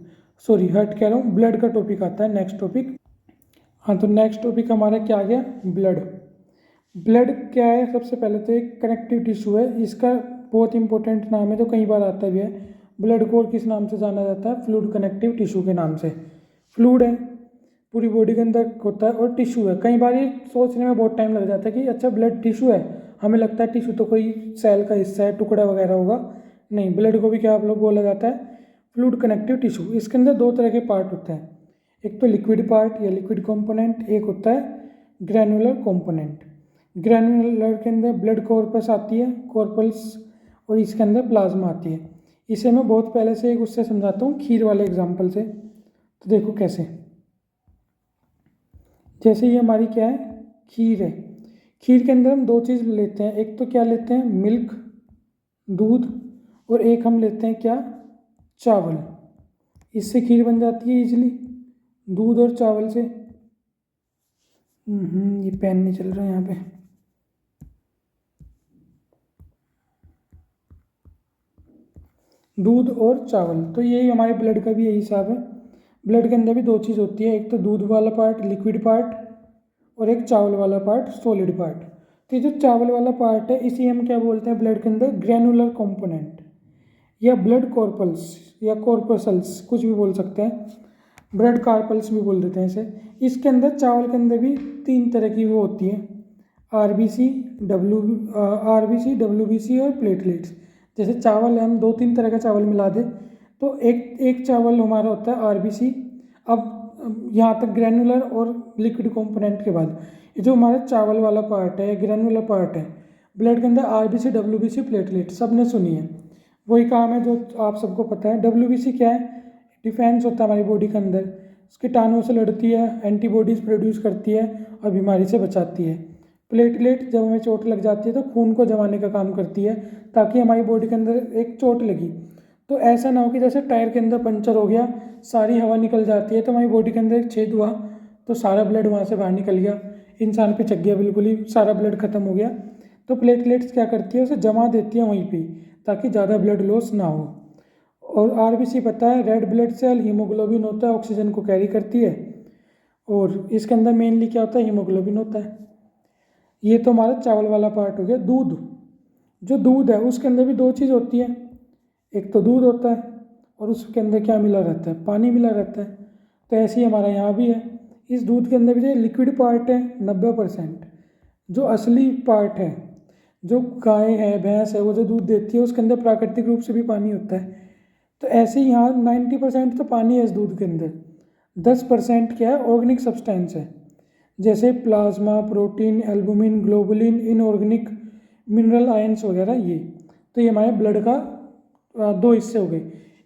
सॉरी हार्ट कह रहा हूँ, ब्लड का टॉपिक आता है नेक्स्ट टॉपिक। हाँ, तो नेक्स्ट टॉपिक हमारा क्या आ गया, ब्लड। ब्लड क्या है, सबसे पहले तो एक कनेक्टिव टिश्यू है, इसका बहुत इंपॉर्टेंट नाम है, तो कई बार आता भी है। ब्लड को किस नाम से जाना जाता है, फ्लूइड कनेक्टिव टिश्यू के नाम से। फ्लूइड है, पूरी बॉडी के अंदर होता है, और टिश्यू है। कई बार ये सोचने में बहुत टाइम लग जाता है कि अच्छा ब्लड टिश्यू है, हमें लगता है टिश्यू तो कोई सेल का हिस्सा है, टुकड़ा वगैरह होगा। नहीं, ब्लड को भी क्या आप लोग बोला जाता है, फ्लूइड कनेक्टिव टिश्यू। इसके अंदर 2 तरह के पार्ट होते हैं, एक तो लिक्विड पार्ट या लिक्विड कंपोनेंट, एक होता है ग्रैनुलर कंपोनेंट। ग्रैनुलर के अंदर ब्लड कॉर्पस आती है, कॉर्पल्स, और इसके अंदर प्लाज्मा आती है। इसे मैं बहुत पहले से एक उससे समझाता हूँ, खीर वाले एग्जाम्पल से। तो देखो कैसे, जैसे ये हमारी क्या है, खीर है। खीर के अंदर हम दो चीज़ लेते हैं, एक तो क्या लेते हैं, मिल्क, दूध, और एक हम लेते हैं क्या, चावल। इससे खीर बन जाती है इजीली, दूध और चावल से। ये पेन नहीं चल रहा है यहाँ पे। दूध और चावल, तो यही हमारे ब्लड का भी यही हिसाब है। ब्लड के अंदर भी दो चीज़ होती है, एक तो दूध वाला पार्ट लिक्विड पार्ट, और एक चावल वाला पार्ट सॉलिड पार्ट। तो ये जो चावल वाला पार्ट है इसी हम क्या बोलते हैं ब्लड के अंदर, ग्रैनुलर कंपोनेंट या ब्लड कॉर्पल्स या कॉर्पसल्स, कुछ भी बोल सकते हैं, ब्लड कार्पल्स भी बोल देते हैं इसे। इसके अंदर चावल के अंदर भी तीन तरह की वो होती है, आरबीसी, डब्ल्यूबीसी और प्लेटलेट्स। जैसे चावल है, हम दो तीन तरह का चावल मिला दें तो एक चावल हमारा होता है आरबीसी। अब यहाँ तक ग्रैनुलर और लिक्विड कंपोनेंट के बाद ये जो हमारा चावल वाला पार्ट है, ग्रैनुलर पार्ट है ब्लड के अंदर, आरबीसी, डब्ल्यूबीसी, प्लेटलेट, सब ने सुनी है। वही काम है जो आप सबको पता है। डब्ल्यूबीसी क्या है, डिफेंस होता है हमारी बॉडी के अंदर, कीटाणुओं से लड़ती है, एंटीबॉडीज़ प्रोड्यूस करती है और बीमारी से बचाती है। प्लेटलेट जब हमें चोट लग जाती है तो खून को जमाने का काम करती है, ताकि हमारी बॉडी के अंदर एक चोट लगी तो ऐसा ना हो कि जैसे टायर के अंदर पंचर हो गया, सारी हवा निकल जाती है, तो हमारी बॉडी के अंदर एक छेद हुआ तो सारा ब्लड वहाँ से बाहर निकल गया, इंसान पे चक गया, बिल्कुल ही सारा ब्लड खत्म हो गया। तो प्लेटलेट्स क्या करती है, उसे जमा देती है वहीं पे, ताकि ज़्यादा ब्लड लॉस ना हो। और आरबीसी पता है, रेड ब्लड सेल, हीमोग्लोबिन होता है, ऑक्सीजन को कैरी करती है, और इसके अंदर मेनली क्या होता है, हीमोग्लोबिन होता है। ये तो हमारा चावल वाला पार्ट हो गया। दूध, जो दूध है उसके अंदर भी दो चीज़ होती है, एक तो दूध होता है और उसके अंदर क्या मिला रहता है, पानी मिला रहता है। तो ऐसे ही हमारा यहाँ भी है, इस दूध के अंदर भी जो लिक्विड पार्ट है 90%, जो असली पार्ट है, जो गाय है, भैंस है, वो जो दूध देती है उसके अंदर प्राकृतिक रूप से भी पानी होता है। तो ऐसे ही यहाँ 90% तो पानी है इस दूध के अंदर, 10% क्या है, ऑर्गेनिक सब्सटेंस है, जैसे plasma, protein, albumin, globulin, inorganic mineral ions वगैरह ये। तो ये हमारे ब्लड का दो हिस्से हो गए,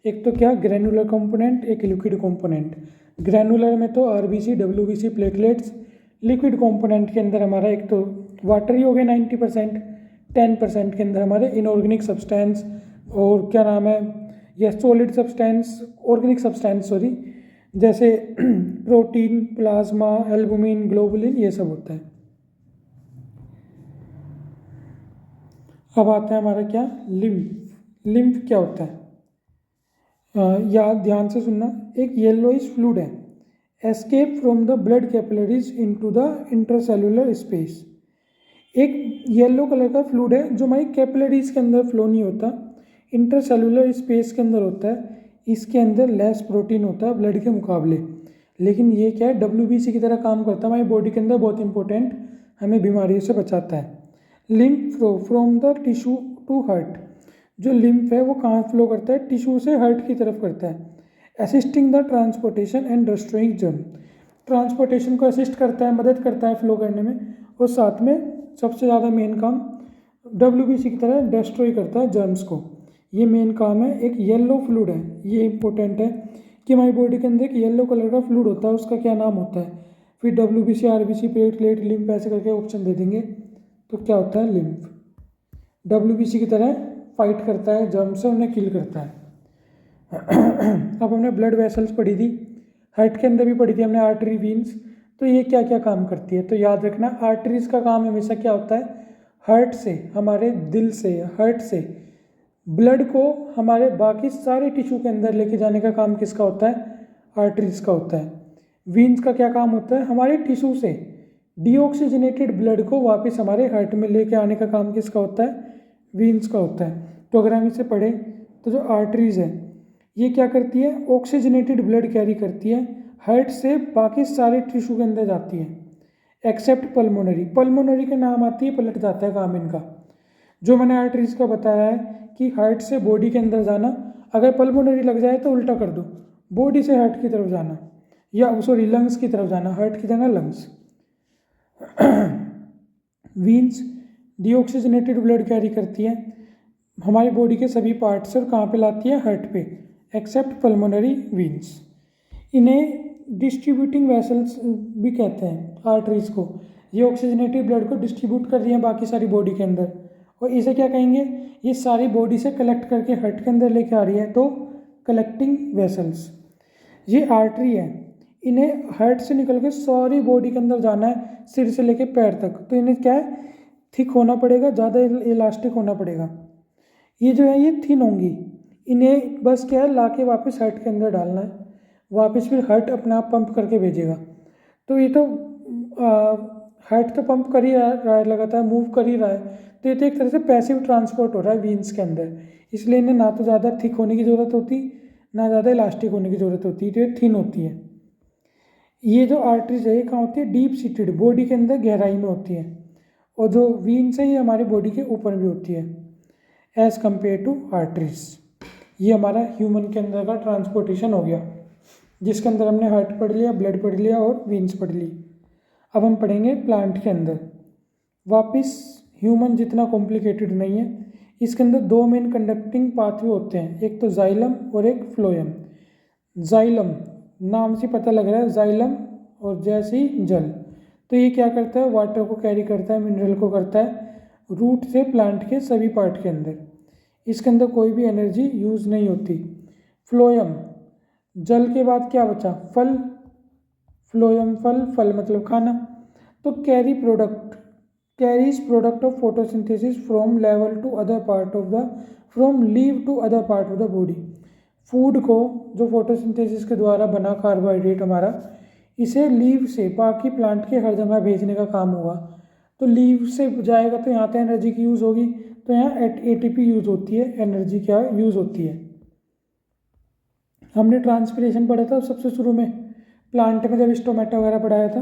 एक तो क्या, ग्रैनुलर कंपोनेंट, एक लिक्विड कंपोनेंट। ग्रैनुलर में तो RBC, WBC, platelets. Liquid component के अंदर हमारा एक तो वाटर ही हो गया 90%, 10% के अंदर हमारे इनऑर्गेनिक सब्सटेंस, और क्या नाम है, या solid substance, organic substance sorry, जैसे प्रोटीन, प्लाज्मा, एल्बुमिन, ग्लोबुलिन, ये सब होता है। अब आता है हमारा क्या, लिम्फ। लिम्फ क्या होता है, याद ध्यान से सुनना, एक येलोइश फ्लूइड है, escape from the blood capillaries into the intercellular space. एक येलो कलर का फ्लूइड है जो हमारी कैपिलरीज के अंदर फ्लो नहीं होता, इंटरसेलुलर स्पेस के अंदर होता है। इसके अंदर लेस प्रोटीन होता है ब्लड के मुकाबले, लेकिन ये क्या है, डब्ल्यूबीसी की तरह काम करता है हमारी बॉडी के अंदर, बहुत इंपॉर्टेंट, हमें बीमारियों से बचाता है। Lymph flow from the tissue to heart, जो लिम्फ है वो कहाँ फ्लो करता है, टिश्यू से हार्ट की तरफ करता है। Assisting the transportation and destroying germ, transportation को असिस्ट करता है, मदद करता है फ्लो करने में, और साथ में सबसे ज़्यादा मेन काम डब्ल्यूबीसी की तरह डिस्ट्रॉय करता है जर्म्स को। ये मेन काम है। एक येलो फ्लूइड है, ये इंपॉर्टेंट है कि हमारी बॉडी के अंदर एक येलो कलर का फ्लूइड होता है, उसका क्या नाम होता है, फिर डब्ल्यूबीसी, आरबीसी, प्लेटलेट, लिम्फ ऐसे करके ऑप्शन दे देंगे। तो क्या होता है, लिम्फ। डब्ल्यूबीसी की तरह फाइट करता है जर्म से, उन्हें किल करता है। अब हमने ब्लड वेसल्स पढ़ी थी, हार्ट के अंदर भी पढ़ी थी हमने आर्टरी, वीन्स। तो ये क्या क्या काम करती है, तो याद रखना, आर्टरीज का काम हमेशा क्या होता है, हार्ट से, हमारे दिल से, हार्ट से ब्लड को हमारे बाकी सारे टिश्यू के अंदर लेके जाने का काम किसका होता है, आर्टरीज का होता है। वीन्स का क्या काम होता है, हमारे टिश्यू से डीऑक्सीजनेटेड ब्लड को वापस हमारे हार्ट में लेके आने का काम किसका होता है, वीन्स का होता है। तो अगर हम इसे पढ़ें तो जो आर्टरीज है ये क्या करती है, ऑक्सीजनेटेड ब्लड कैरी करती है, हार्ट से बाकी सारे टिश्यू के अंदर जाती है, एक्सेप्ट पल्मोनरी। पल्मोनरी के नाम आती है, पलट जाता है काम इनका। जो मैंने आर्टरीज का बताया है कि हार्ट से बॉडी के अंदर जाना, अगर पल्मोनरी लग जाए तो उल्टा कर दो, बॉडी से हार्ट की तरफ जाना, या सॉरी लंग्स की तरफ जाना, हार्ट की जगह lungs. Veins deoxygenated blood carry करती है हमारी बॉडी के सभी पार्ट से, और कहाँ पे लाती है, हार्ट पे, एक्सेप्ट पल्मोनरी वीन्स। इन्हें डिस्ट्रीब्यूटिंग वेसल्स भी कहते हैं, आर्टरीज को। ये ऑक्सीजनेटेड ब्लड को डिस्ट्रीब्यूट कर रही हैं बाकी सारी बॉडी के अंदर, और इसे क्या कहेंगे, ये सारी बॉडी से कलेक्ट करके हार्ट के अंदर लेके आ रही है, तो कलेक्टिंग वेसल्स। ये आर्टरी है, इन्हें हार्ट से निकल के सारी बॉडी के अंदर जाना है, सिर से लेके पैर तक, तो इन्हें क्या है, थिक होना पड़ेगा, ज़्यादा इलास्टिक होना पड़ेगा। ये जो है ये थिन होंगी, इन्हें बस क्या है, ला के वापस हार्ट के अंदर डालना है, वापस फिर हार्ट अपने आप पंप करके भेजेगा। तो ये तो हार्ट तो पंप कर ही रहा है, लगातार मूव कर ही रहा है, तो ये तो एक तरह से पैसिव ट्रांसपोर्ट हो रहा है वीन्स के अंदर, इसलिए इन्हें ना तो ज़्यादा थिक होने की ज़रूरत होती, ना ज़्यादा इलास्टिक होने की ज़रूरत होती, तो ये थिन होती है। ये जो आर्टरीज है ये कहाँ होती है, डीप सीटेड, बॉडी के अंदर गहराई में होती है, और जो वीन्स है ये हमारी बॉडी के ऊपर भी होती है एज़ कम्पेयर टू आर्टरीज। ये हमारा ह्यूमन के अंदर का ट्रांसपोर्टेशन हो गया, जिसके अंदर हमने हार्ट पढ़ लिया, ब्लड पढ़ लिया और वीन्स पढ़ ली। अब हम पढ़ेंगे प्लांट के अंदर। वापस ह्यूमन जितना कॉम्प्लिकेटेड नहीं है, इसके अंदर दो मेन कंडक्टिंग पाथवे होते हैं, एक तो जाइलम और एक फ्लोएम। जाइलम नाम से पता लग रहा है, जाइलम और जैसे ही जल, तो ये क्या करता है, वाटर को कैरी करता है, मिनरल को करता है रूट से प्लांट के सभी पार्ट के अंदर, इसके अंदर कोई भी एनर्जी यूज़ नहीं होती। फ्लोएम, जल के बाद क्या बचा, फल, फ्लोएम फल, फल मतलब खाना, तो carries product of photosynthesis from level to other part of the, from leave to other part of the body. Food को जो फोटोसिंथेसिस के द्वारा बना कार्बोहाइड्रेट हमारा, इसे लीव से बाकी प्लांट के हर जगह भेजने का काम होगा, तो लीव से जाएगा तो यहाँ पे एनर्जी की यूज़ होगी, तो यहाँ एटीपी यूज़ होती है, एनर्जी क्या यूज़ होती है। हमने ट्रांसपिरेशन पढ़ा था सबसे शुरू में, प्लांट में जब स्टोमेटा वगैरह पढ़ाया था।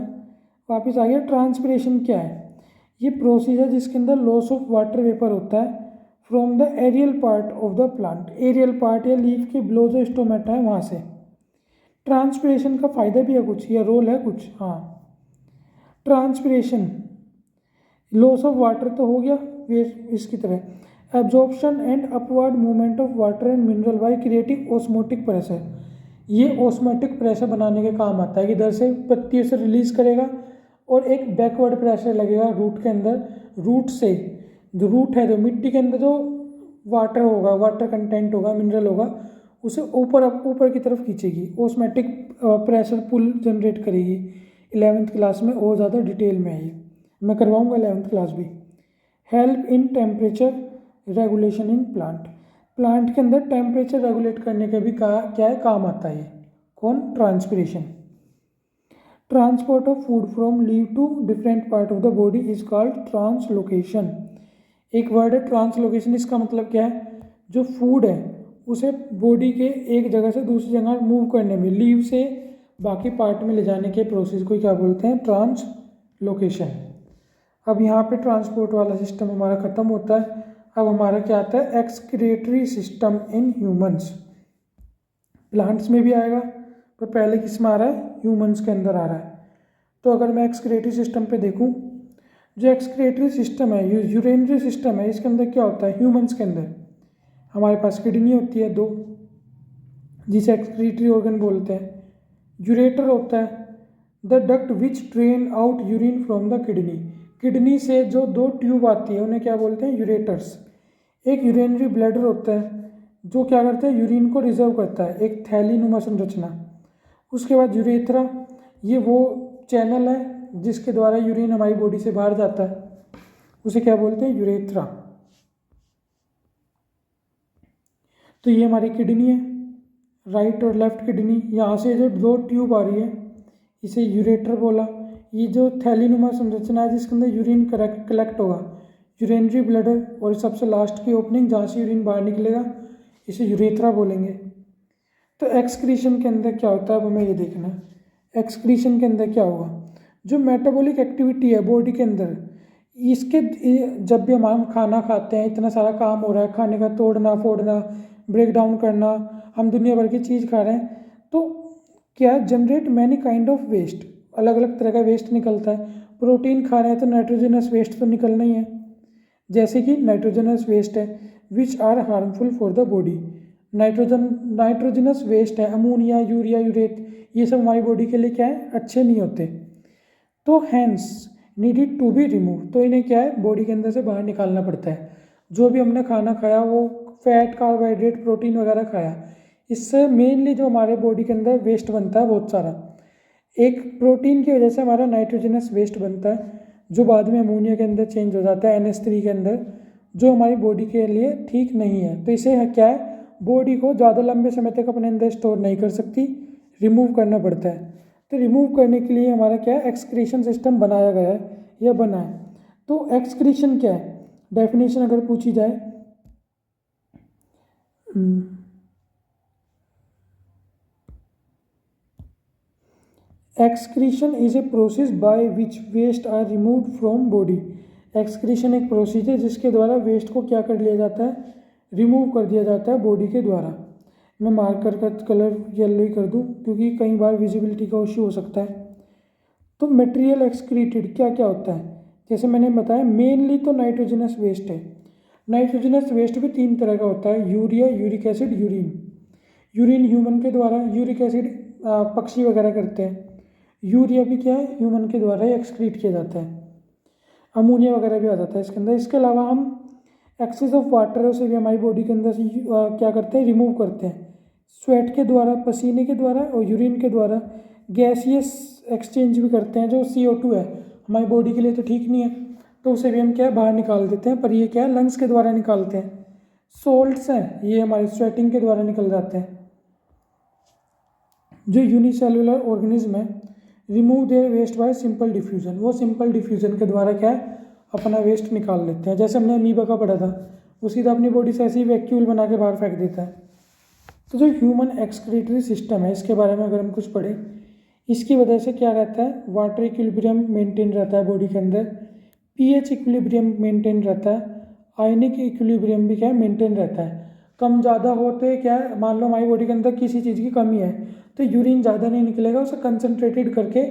वापस आ गया, ट्रांसपिरेशन क्या है, ये प्रोसेस है जिसके अंदर लॉस ऑफ वाटर वेपर होता है from the aerial part of the plant, aerial part या लीफ के बिलो जो स्टोमेटा है वहाँ से। ट्रांसपिरेशन का फ़ायदा भी है कुछ या रोल है कुछ, हाँ। ट्रांसपिरेशन लॉस ऑफ वाटर तो हो गया, फिर इसकी तरह absorption and upward movement of water and mineral by creating osmotic pressure. ये ऑस्मोटिक प्रेशर बनाने के काम आता है कि इधर से पत्तियों से रिलीज करेगा और एक बैकवर्ड प्रेशर लगेगा रूट के अंदर, रूट से जो रूट है, जो मिट्टी के अंदर जो वाटर होगा, वाटर कंटेंट होगा, मिनरल होगा, उसे ऊपर की तरफ खींचेगी, ऑस्मोटिक प्रेशर पुल जनरेट करेगी। 11th क्लास में और ज़्यादा डिटेल में है, ये मैं करवाऊँगा 11th क्लास भी। Help in temperature regulation in plant, plant के अंदर टेम्परेचर रेगुलेट करने का भी क्या है, काम आता है ये, कौन, transpiration. Transport of food from leave to different part of the body is called translocation. एक वर्ड है ट्रांसलोकेशन, इसका मतलब क्या है, जो फूड है उसे बॉडी के एक जगह से दूसरी जगह मूव करने में, लीव से बाकी पार्ट में ले जाने के प्रोसेस को क्या बोलते हैं, ट्रांसलोकेशन। अब यहाँ पे ट्रांसपोर्ट वाला सिस्टम हमारा ख़त्म होता है। अब हमारा क्या आता है, excretory system in humans. Plants में भी आएगा पर पहले किस में आ रहा है, ह्यूमंस के अंदर आ रहा है। तो अगर मैं एक्सक्रीटरी सिस्टम पे देखूँ, जो एक्सक्रीटरी सिस्टम है, यूरिनरी सिस्टम है, इसके अंदर क्या होता है, ह्यूमंस के अंदर हमारे पास किडनी होती है 2, जिसे एक्सक्रीटरी ऑर्गन बोलते हैं। यूरेटर होता है, the duct which drain out urine from the kidney, kidney से जो 2 ट्यूब आती है उन्हें क्या बोलते हैं, यूरेटर्स। एक यूरिनरी ब्लैडर होता है जो क्या करता है, यूरिन को रिजर्व करता है, एक थैलीनुमा संरचना। उसके बाद यूरेथ्रा, ये वो चैनल है जिसके द्वारा यूरिन हमारी बॉडी से बाहर जाता है, उसे क्या बोलते हैं, यूरेथ्रा। तो ये हमारी किडनी है, राइट और लेफ्ट किडनी, यहाँ से जो 2 ट्यूब आ रही है इसे यूरेटर बोला। ये जो थैलीनुमा संरचना है जिसके अंदर यूरिन कलेक्ट होगा, यूरिनरी ब्लैडर, और सबसे लास्ट की ओपनिंग जहाँ से यूरिन बाहर निकलेगा, इसे यूरेथ्रा बोलेंगे। तो एक्सक्रीशन के अंदर क्या होता है, अब हमें ये देखना है, एक्सक्रीशन के अंदर क्या होगा, जो मेटाबॉलिक एक्टिविटी है बॉडी के अंदर, इसके जब भी हम खाना खाते हैं, इतना सारा काम हो रहा है, खाने का तोड़ना फोड़ना, ब्रेक डाउन करना, हम दुनिया भर की चीज़ खा रहे हैं, तो क्या generate many kind of waste, अलग अलग तरह का वेस्ट निकलता है। प्रोटीन खा रहे हैं तो नाइट्रोजनस वेस्ट तो निकलना ही है, जैसे कि नाइट्रोजनस वेस्ट है which are harmful for the body, nitrogenous waste है, अमोनिया, यूरिया, यूरेट, ये सब हमारी बॉडी के लिए क्या है, अच्छे नहीं होते, तो hence needed to be remove, तो इन्हें क्या है, बॉडी के अंदर से बाहर निकालना पड़ता है। जो भी हमने खाना खाया, वो फैट, कार्बोहाइड्रेट, प्रोटीन वगैरह खाया, इससे मेनली जो हमारे बॉडी के अंदर वेस्ट बनता है बहुत सारा, एक प्रोटीन की वजह से हमारा नाइट्रोजनस वेस्ट बनता है, जो बाद में अमोनिया के अंदर चेंज हो जाता है, NH3 के अंदर, जो हमारी बॉडी के लिए ठीक नहीं है। तो इसे क्या है, बॉडी को ज़्यादा लंबे समय तक अपने अंदर स्टोर नहीं कर सकती, रिमूव करना पड़ता है। तो रिमूव करने के लिए हमारा क्या है, एक्सक्रीशन सिस्टम बनाया गया है या बना है। तो एक्सक्रीशन क्या है, डेफिनेशन अगर पूछी जाए, excretion is a process by which waste are removed from body. Excretion एक प्रोसेस है जिसके द्वारा वेस्ट को क्या कर लिया जाता है, रिमूव कर दिया जाता है बॉडी के द्वारा। मैं मार्कर का कलर येलो ही कर दूं क्योंकि कई बार विजिबिलिटी का इश्यू हो सकता है। तो मटेरियल एक्सक्रीटेड क्या क्या होता है, जैसे मैंने बताया मेनली तो नाइट्रोजनस वेस्ट है। नाइट्रोजनस वेस्ट भी 3 तरह का होता है, urea, uric acid, urine. Urine human के द्वारा, यूरिक एसिड पक्षी वगैरह करते हैं, यूरिया भी क्या है, ह्यूमन के द्वारा ही एक्सक्रीट किया जाता है, अमोनिया वगैरह भी आ जाता है इसके अंदर। इसके अलावा हम एक्सेस ऑफ वाटर है उसे भी हमारी बॉडी के अंदर से क्या करते हैं, रिमूव करते हैं, स्वेट के द्वारा, पसीने के द्वारा और यूरिन के द्वारा। गैसियस एक्सचेंज भी करते हैं, जो CO2 है हमारी बॉडी के लिए तो ठीक नहीं है, तो उसे भी हम क्या है, बाहर निकाल देते हैं, पर ये क्या है, लंग्स के द्वारा निकालते हैं। सोल्ट्स हैं, ये हमारे स्वेटिंग के द्वारा निकल जाते हैं। जो यूनिसेलुलर ऑर्गेनिज्म है, remove their waste by simple diffusion, वो सिंपल डिफ्यूजन के द्वारा क्या है, अपना वेस्ट निकाल लेते हैं। जैसे हमने अमीबा का पढ़ा था, वो सीधा अपनी बॉडी से ऐसे ही वैक्यूल बना के बाहर फेंक देता है। तो जो ह्यूमन एक्सक्रीटरी सिस्टम है, इसके बारे में अगर हम कुछ पढ़ें, इसकी वजह से क्या रहता है, वाटर इक्विलिब्रियम मेंटेन रहता है बॉडी के अंदर, pH इक्विलिब्रियम मेंटेन रहता है, आयनिक इक्विलिब्रियम भी क्या है, मेंटेन रहता है। कम ज़्यादा होते क्या है, मान लो हमारी बॉडी के अंदर किसी चीज़ की कमी है, तो यूरिन ज़्यादा नहीं निकलेगा, उसे कंसनट्रेटेड करके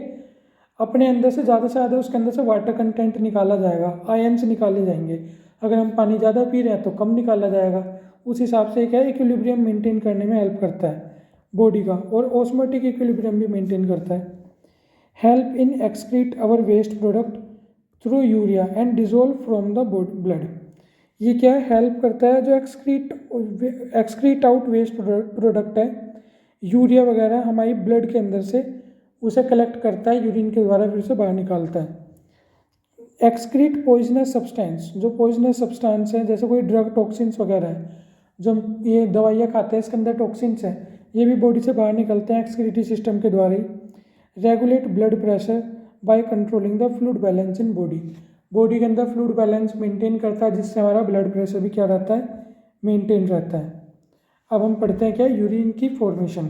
अपने अंदर से ज़्यादा उसके अंदर से वाटर कंटेंट निकाला जाएगा, आयन्स निकाले जाएंगे। अगर हम पानी ज़्यादा पी रहे हैं तो कम निकाला जाएगा। उस हिसाब से क्या है, इक्विलिब्रियम मेंटेन करने में हेल्प करता है बॉडी का, और ऑस्मोटिक इक्विलिब्रियम भी मेंटेन करता है। Help in excrete our waste product through urea and dissolve from the blood. ये क्या है, हेल्प करता है, जो एक्सक्रीट आउट वेस्ट प्रोडक्ट है, यूरिया वगैरह हमारी ब्लड के अंदर से उसे कलेक्ट करता है, यूरिन के द्वारा फिर उसे बाहर निकालता है। एक्सक्रीट पॉइजनस सब्सटेंस, जो पॉइजनस सब्सटेंस है, जैसे कोई ड्रग टॉक्सिन्स वगैरह है, जो हम ये दवाइयाँ खाते हैं इसके अंदर टॉक्सिन्स हैं, ये भी बॉडी से बाहर निकलते हैं एक्सक्रीटरी सिस्टम के द्वारा ही। Regulate blood pressure by controlling the fluid balance in body, body के अंदर फ्लूइड बैलेंस मेंटेन करता है, जिससे हमारा ब्लड प्रेशर भी क्या रहता है, मेंटेन रहता है। अब हम पढ़ते हैं क्या, यूरिन की फॉर्मेशन।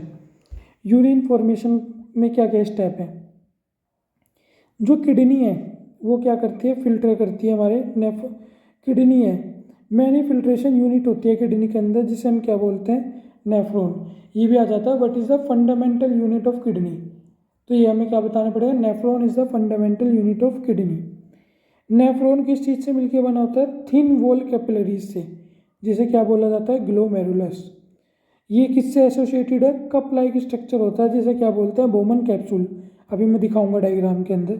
यूरिन फॉर्मेशन में क्या क्या स्टेप है, जो किडनी है वो क्या करती है, फिल्टर करती है, हमारे किडनी है, मैनी फिल्ट्रेशन यूनिट होती है किडनी के अंदर, जिसे हम क्या बोलते हैं, नेफ्रॉन। ये भी आ जाता है, what is the fundamental unit of kidney, तो ये हमें क्या बताना पड़ेगा, nephron is the fundamental unit of kidney. Nephron किस चीज़ से मिलकर बना होता है, थिन वॉल कैपिलरीज से, जिसे क्या बोला जाता है, ग्लोमेरुलस। ये किससे एसोसिएटेड है, कप लाइक स्ट्रक्चर होता है, जिसे क्या बोलते हैं, बोमन कैप्सूल। अभी मैं दिखाऊंगा डायग्राम के अंदर।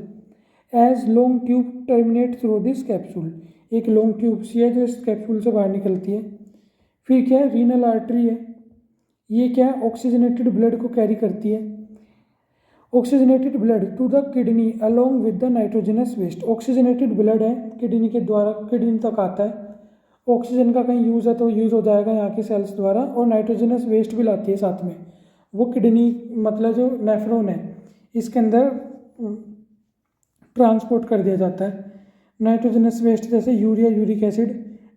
As long tube terminate through this capsule, एक लॉन्ग ट्यूब सी है जो इस कैप्सूल से बाहर निकलती है। फिर क्या है, रीनल आर्टरी है, ये क्या है, ऑक्सीजनेटेड ब्लड को कैरी करती है, oxygenated blood to the kidney along with the nitrogenous waste. Oxygenated blood है, किडनी के द्वारा किडनी तक आता है, ऑक्सीजन का कहीं यूज़ है तो यूज़ हो जाएगा यहाँ के सेल्स द्वारा, और नाइट्रोजनस वेस्ट भी लाती है साथ में, वो किडनी मतलब जो नेफ्रॉन है इसके अंदर ट्रांसपोर्ट कर दिया जाता है। नाइट्रोजनस वेस्ट जैसे यूरिया, यूरिक एसिड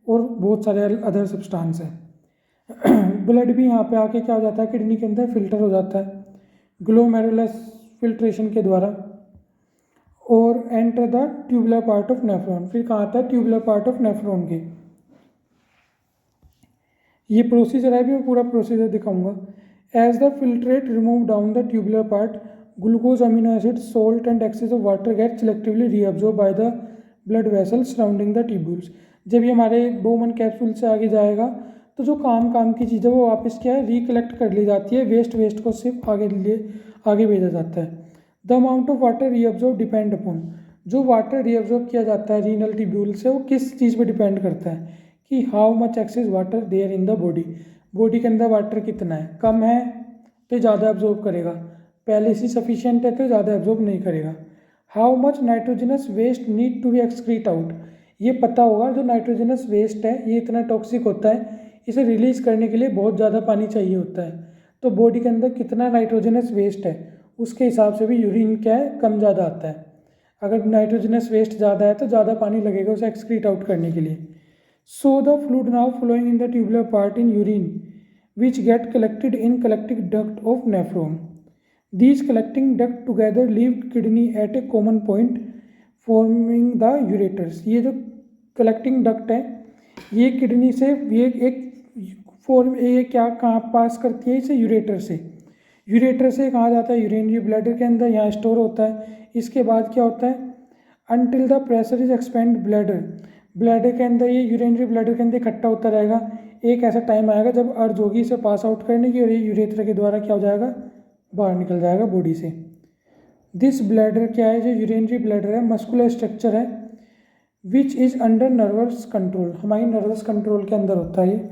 और बहुत सारे अदर सब्सटेंस है। ब्लड भी यहाँ पे आके क्या हो जाता है, किडनी के अंदर फिल्टर हो जाता है ग्लोमेरुलस फिल्ट्रेशन के द्वारा, और enter the tubular part of nephron. फिर कहाँ आता है, ट्यूबुलर पार्ट ऑफ नेफ्रॉन के। ये प्रोसीजर है, भी मैं पूरा प्रोसीजर दिखाऊंगा। As the filtrate remove down the tubular part, glucose, amino acid, salt and excess of water get selectively reabsorb by the blood vessel surrounding the tubules. जब ये हमारे बोमन कैप्सूल से आगे जाएगा तो जो काम की चीज़ है वो वापस क्या है रिकलेक्ट कर ली जाती है, वेस्ट को सिर्फ आगे भेजा जाता है। The amount of water reabsorb depend upon, जो वाटर रीअब्जॉर्ब किया जाता है रीनल ट्यूब्यूल से वो किस चीज़ पे डिपेंड करता है कि how much excess water there in the body के अंदर वाटर कितना है, कम है तो ज़्यादा एब्जॉर्ब करेगा, पहले से सफिशिएंट है तो ज़्यादा एब्जॉर्ब नहीं करेगा। How much nitrogenous waste need to be excrete out, ये पता होगा जो नाइट्रोजनस वेस्ट है ये इतना टॉक्सिक होता है, इसे रिलीज करने के लिए बहुत ज़्यादा पानी चाहिए होता है। तो बॉडी के अंदर कितना नाइट्रोजनस वेस्ट है उसके हिसाब से भी यूरिन क्या है कम ज़्यादा आता है। अगर नाइट्रोजनस वेस्ट ज़्यादा है तो ज़्यादा पानी लगेगा उसे एक्सक्रीट आउट करने के लिए। So the fluid now flowing in the tubular part in urine which get collected in collecting duct of nephron. These collecting duct together leave kidney at a common point forming the ureters. ये जो collecting duct है ये kidney से ये एक form ये क्या कहाँ पास करती है इसे यूरेटर से कहाँ जाता है यूरिनरी ब्लैडर के अंदर, यहाँ स्टोर होता है। इसके बाद क्या होता है until the pressure is expand bladder के अंदर ये यूरिनरी ब्लैडर के अंदर इकट्ठा होता रहेगा। एक ऐसा टाइम आएगा जब अर्ज होगी इसे पास आउट करने की और ये यूरेथ्रा के द्वारा क्या हो जाएगा बाहर निकल जाएगा बॉडी से। दिस ब्लैडर क्या है जो यूरिनरी ब्लैडर है मस्कुलर स्ट्रक्चर है which is under nervous control, हमारी नर्वस कंट्रोल के अंदर होता है ये।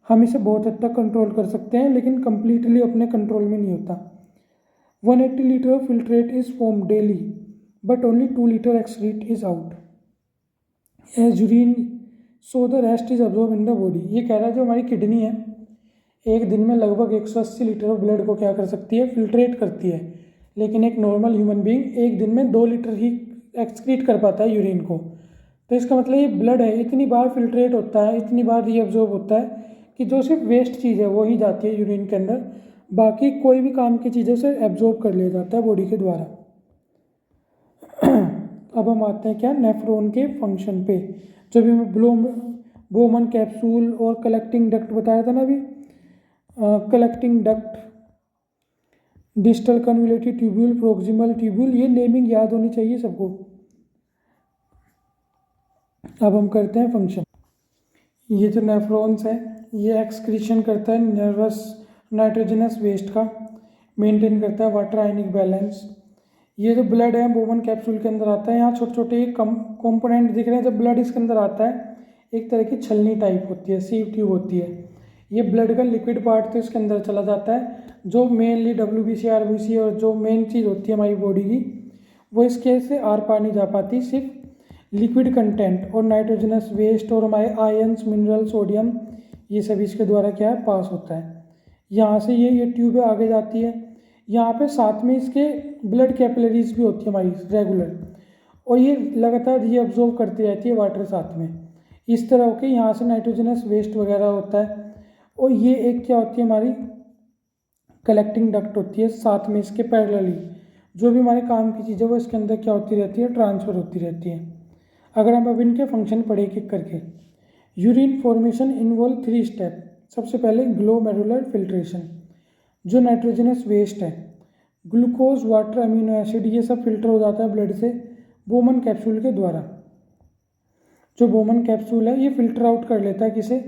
हम इसे बहुत हद तक कंट्रोल कर सकते हैं लेकिन कंप्लीटली अपने कंट्रोल में नहीं होता। 180 litre of filtrate is form daily but only 2 litre excrete is out as urine so the rest is absorb in the body. ये कह रहा है जो हमारी किडनी है एक दिन में लगभग 180 लीटर ऑफ ब्लड को क्या कर सकती है फिल्ट्रेट करती है, लेकिन एक नॉर्मल ह्यूमन बीइंग एक दिन में 2 लीटर ही एक्सक्रीट कर पाता है यूरिन को। तो इसका मतलब ये ब्लड है इतनी बार फिल्ट्रेट होता है इतनी बार रीअब्जॉर्ब होता है कि जो सिर्फ वेस्ट चीज़ है वो ही जाती है यूरिन के अंदर, बाकी कोई भी काम की चीज़ें से एब्जॉर्ब कर लिया जाता है बॉडी के द्वारा। अब हम आते हैं क्या नेफ्रॉन के फंक्शन पे, जो भी मैं बोमन कैप्सूल और कलेक्टिंग डक्ट बताया था ना अभी, collecting duct distal convolutive tubule proximal tubule, ये नेमिंग याद होनी चाहिए सबको। अब हम करते हैं फंक्शन। ये जो नेफ्रॉन्स है ये एक्सक्रीशन करता है नर्वस नाइट्रोजनस वेस्ट का, मेंटेन करता है वाटर आयनिक बैलेंस। ये जो ब्लड है बोमन कैप्सूल के अंदर आता है, यहाँ छोटे छोटे कंपोनेंट दिख रहे हैं। जब ब्लड इसके अंदर आता है एक तरह की छलनी टाइप होती है, सीव ट्यूब होती है, ये ब्लड का लिक्विड पार्ट तो इसके अंदर चला जाता है, जो मेनली WBC RBC और जो मेन चीज़ होती है हमारी बॉडी की वो इसके से आर पार नहीं जा पाती, सिर्फ लिक्विड कंटेंट और नाइट्रोजनस वेस्ट और हमारे आयंस मिनरल सोडियम ये सभी इसके द्वारा क्या है पास होता है। यहाँ से ये ट्यूब आगे जाती है, यहाँ पे साथ में इसके ब्लड कैपिलरीज भी होती है हमारी रेगुलर, और ये लगातार रीअब्जॉर्ब करती रहती है वाटर साथ में। इस तरह के यहाँ से नाइट्रोजनस वेस्ट वगैरह होता है, और ये एक क्या होती है हमारी कलेक्टिंग डक्ट होती है, साथ में इसके पैरेलली जो भी हमारे काम की चीज़ है वो इसके अंदर क्या होती रहती है ट्रांसफ़र होती रहती है। अगर हम अब इनके फंक्शन पढ़े एक एक करके, यूरिन फॉर्मेशन इन्वॉल्व 3 स्टेप। सबसे पहले ग्लोमेरुलर फिल्ट्रेशन, जो नाइट्रोजनस वेस्ट है ग्लूकोज वाटर अमीनो एसिड ये सब फिल्टर हो जाता है ब्लड से बोमन कैप्सूल के द्वारा। जो बोमन कैप्सूल है ये फिल्टर आउट कर लेता है किसे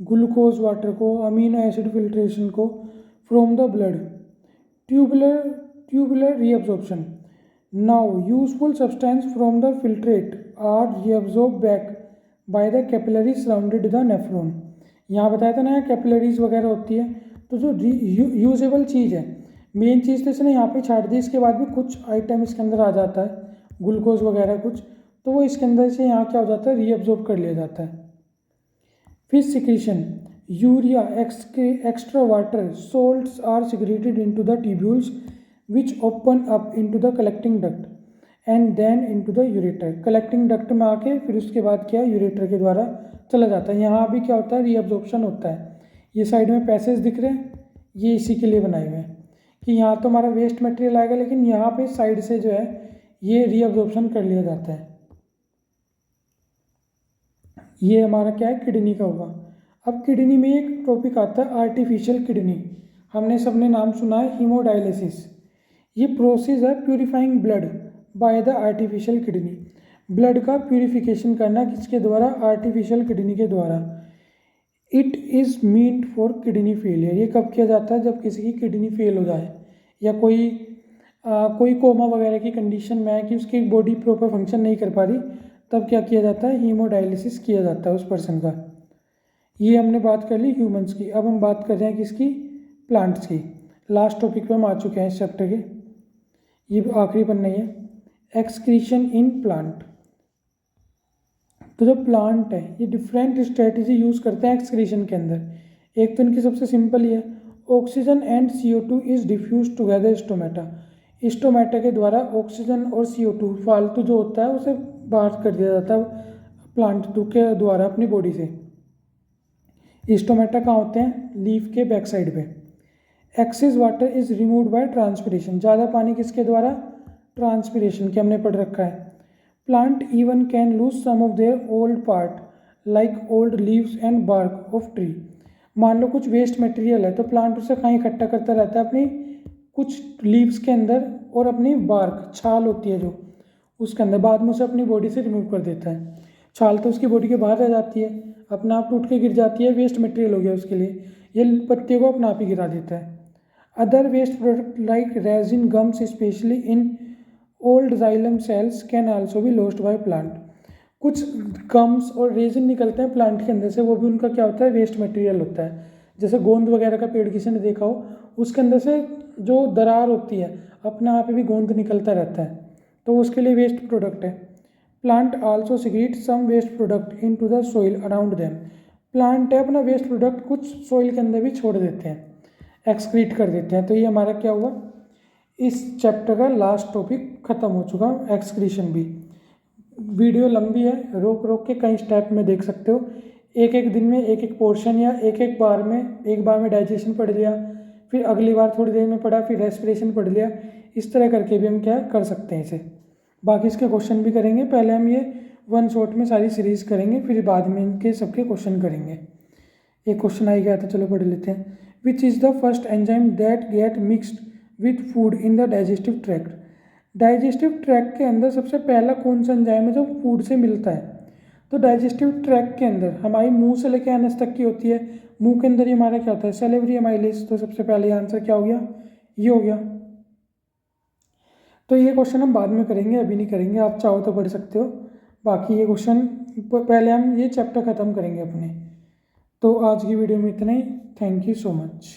ग्लूकोज वाटर को, अमीनो एसिड फिल्ट्रेशन को from the blood. Tubular reabsorption, now useful substance from the filtrate are reabsorb back by the capillaries surrounded the nephron. यहाँ बताया था ना कैपिलरीज वगैरह होती है, तो जो यूजेबल चीज़ है मेन चीज़ तो इसने यहाँ पे छाट दी, इसके बाद भी कुछ आइटम इसके अंदर आ जाता है ग्लूकोज वगैरह कुछ, तो वो इसके अंदर से यहाँ क्या हो जाता है रीअब्जॉर्ब कर लिया जाता है। फिर secretion, urea extra water salts are secreted into the tubules which open up into the collecting duct and then into the ureter. Collecting duct में आके फिर उसके बाद क्या यूरेटर के द्वारा चला जाता है। यहाँ भी क्या होता है रीअब्जॉर्प्शन होता है। ये साइड में पैसेज दिख रहे हैं ये इसी के लिए बनाए हुए हैं कि यहाँ तो हमारा वेस्ट मटेरियल आएगा, लेकिन यहाँ पे साइड से जो है ये रीअब्जॉर्प्शन कर लिया जाता है। ये हमारा क्या है किडनी का हुआ। अब किडनी में एक टॉपिक आता है आर्टिफिशियल किडनी, हमने सबने नाम सुना है हीमोडायलिसिस। ये प्रोसेस है purifying blood by the artificial kidney. Blood का प्यूरिफिकेशन करना किसके द्वारा आर्टिफिशियल किडनी के द्वारा। It is meant for kidney failure, ये कब किया जाता है? जब किसी की किडनी फेल हो जाए या कोई कोमा वगैरह की कंडीशन में है कि उसकी बॉडी प्रॉपर फंक्शन नहीं कर पा रही, तब क्या किया जाता है? हीमोडायलिसिस किया जाता है उस पर्सन का। ये हमने बात कर ली ह्यूमंस की। अब हम बात कर रहे हैं किसकी? प्लांट्स की। लास्ट टॉपिक पे हम आ चुके हैं इस चैप्टर के, ये आखिरी पन्ना ही है। Excretion in plant. तो जो प्लांट है ये डिफरेंट स्ट्रेटजी यूज़ करते हैं एक्सक्रीशन के अंदर। एक तो इनकी सबसे सिंपल ही है, oxygen and CO2 is diffuse together stomata. Stomata के द्वारा ऑक्सीजन और CO2 फालतू जो होता है उसे बाहर कर दिया जाता है प्लांट के द्वारा अपनी बॉडी से। स्टोमेटा कहाँ होते हैं? लीफ के बैक साइड पे। Excess water is removed by transpiration, ज़्यादा पानी किसके द्वारा? ट्रांसपिरेशन के, हमने पढ़ रखा है। Plant even can lose some of their old part like old leaves and bark of tree. मान लो कुछ वेस्ट मटेरियल है तो प्लांट उसे कहाँ इकट्ठा करता रहता है? अपनी कुछ लीव्स के अंदर और अपनी बार्क, छाल होती है जो उसके अंदर, बाद में उसे अपनी बॉडी से रिमूव कर देता है। छाल तो उसकी बॉडी के बाहर रह जाती है, अपना आप टूट के गिर जाती है, वेस्ट मटेरियल हो गया उसके लिए, ये पत्तियों को अपना आप ही गिरा देता है। Other waste product like resin, gums specially in old xylem cells can also be lost by plant. कुछ गम्स और रेजिन निकलते हैं प्लांट के अंदर से, वो भी उनका क्या होता है? वेस्ट मटेरियल होता है। जैसे गोंद वगैरह का पेड़ किसी ने देखा हो, उसके अंदर से जो दरार होती है अपने आप ही भी गोंद निकलता रहता है, तो उसके लिए वेस्ट प्रोडक्ट है। Plant also secrete some waste product into the soil around them. Plant है अपना वेस्ट प्रोडक्ट कुछ सोइल के अंदर भी छोड़ देते हैं, एक्सक्रीट कर देते हैं। तो ये हमारा क्या हुआ? इस चैप्टर का लास्ट टॉपिक ख़त्म हो चुका, एक्सक्रीशन भी। वीडियो लंबी है, रोक रोक के कई स्टेप में देख सकते हो। एक एक दिन में एक एक पोर्शन या एक बार में डाइजेशन पढ़ लिया, फिर अगली बार थोड़ी देर में पढ़ा, फिर रेस्पिरेशन पढ़ लिया। इस तरह करके भी हम क्या कर सकते हैं इसे। बाकी इसके क्वेश्चन भी करेंगे। पहले हम ये वन शॉट में सारी सीरीज करेंगे, फिर बाद में इनके सबके क्वेश्चन करेंगे। एक क्वेश्चन आ गया था, चलो पढ़ लेते हैं। Which is the first enzyme that get mixed with food in the digestive tract. Digestive tract के अंदर सबसे पहला कौन सा एंजाइम है जो फूड से मिलता है? तो डाइजेस्टिव ट्रैक्ट के अंदर हमारी मुंह से लेकर एनस तक की होती है। मुंह के अंदर ही हमारा क्या होता है? Salivary amylase. तो सबसे पहले आंसर क्या हो गया? ये हो गया। तो ये क्वेश्चन हम बाद में करेंगे, अभी नहीं करेंगे। आप चाहो तो पढ़ सकते हो। बाकी ये क्वेश्चन पहले हम ये चैप्टर ख़त्म करेंगे अपने। तो आज की वीडियो में इतना ही। Thank you so much.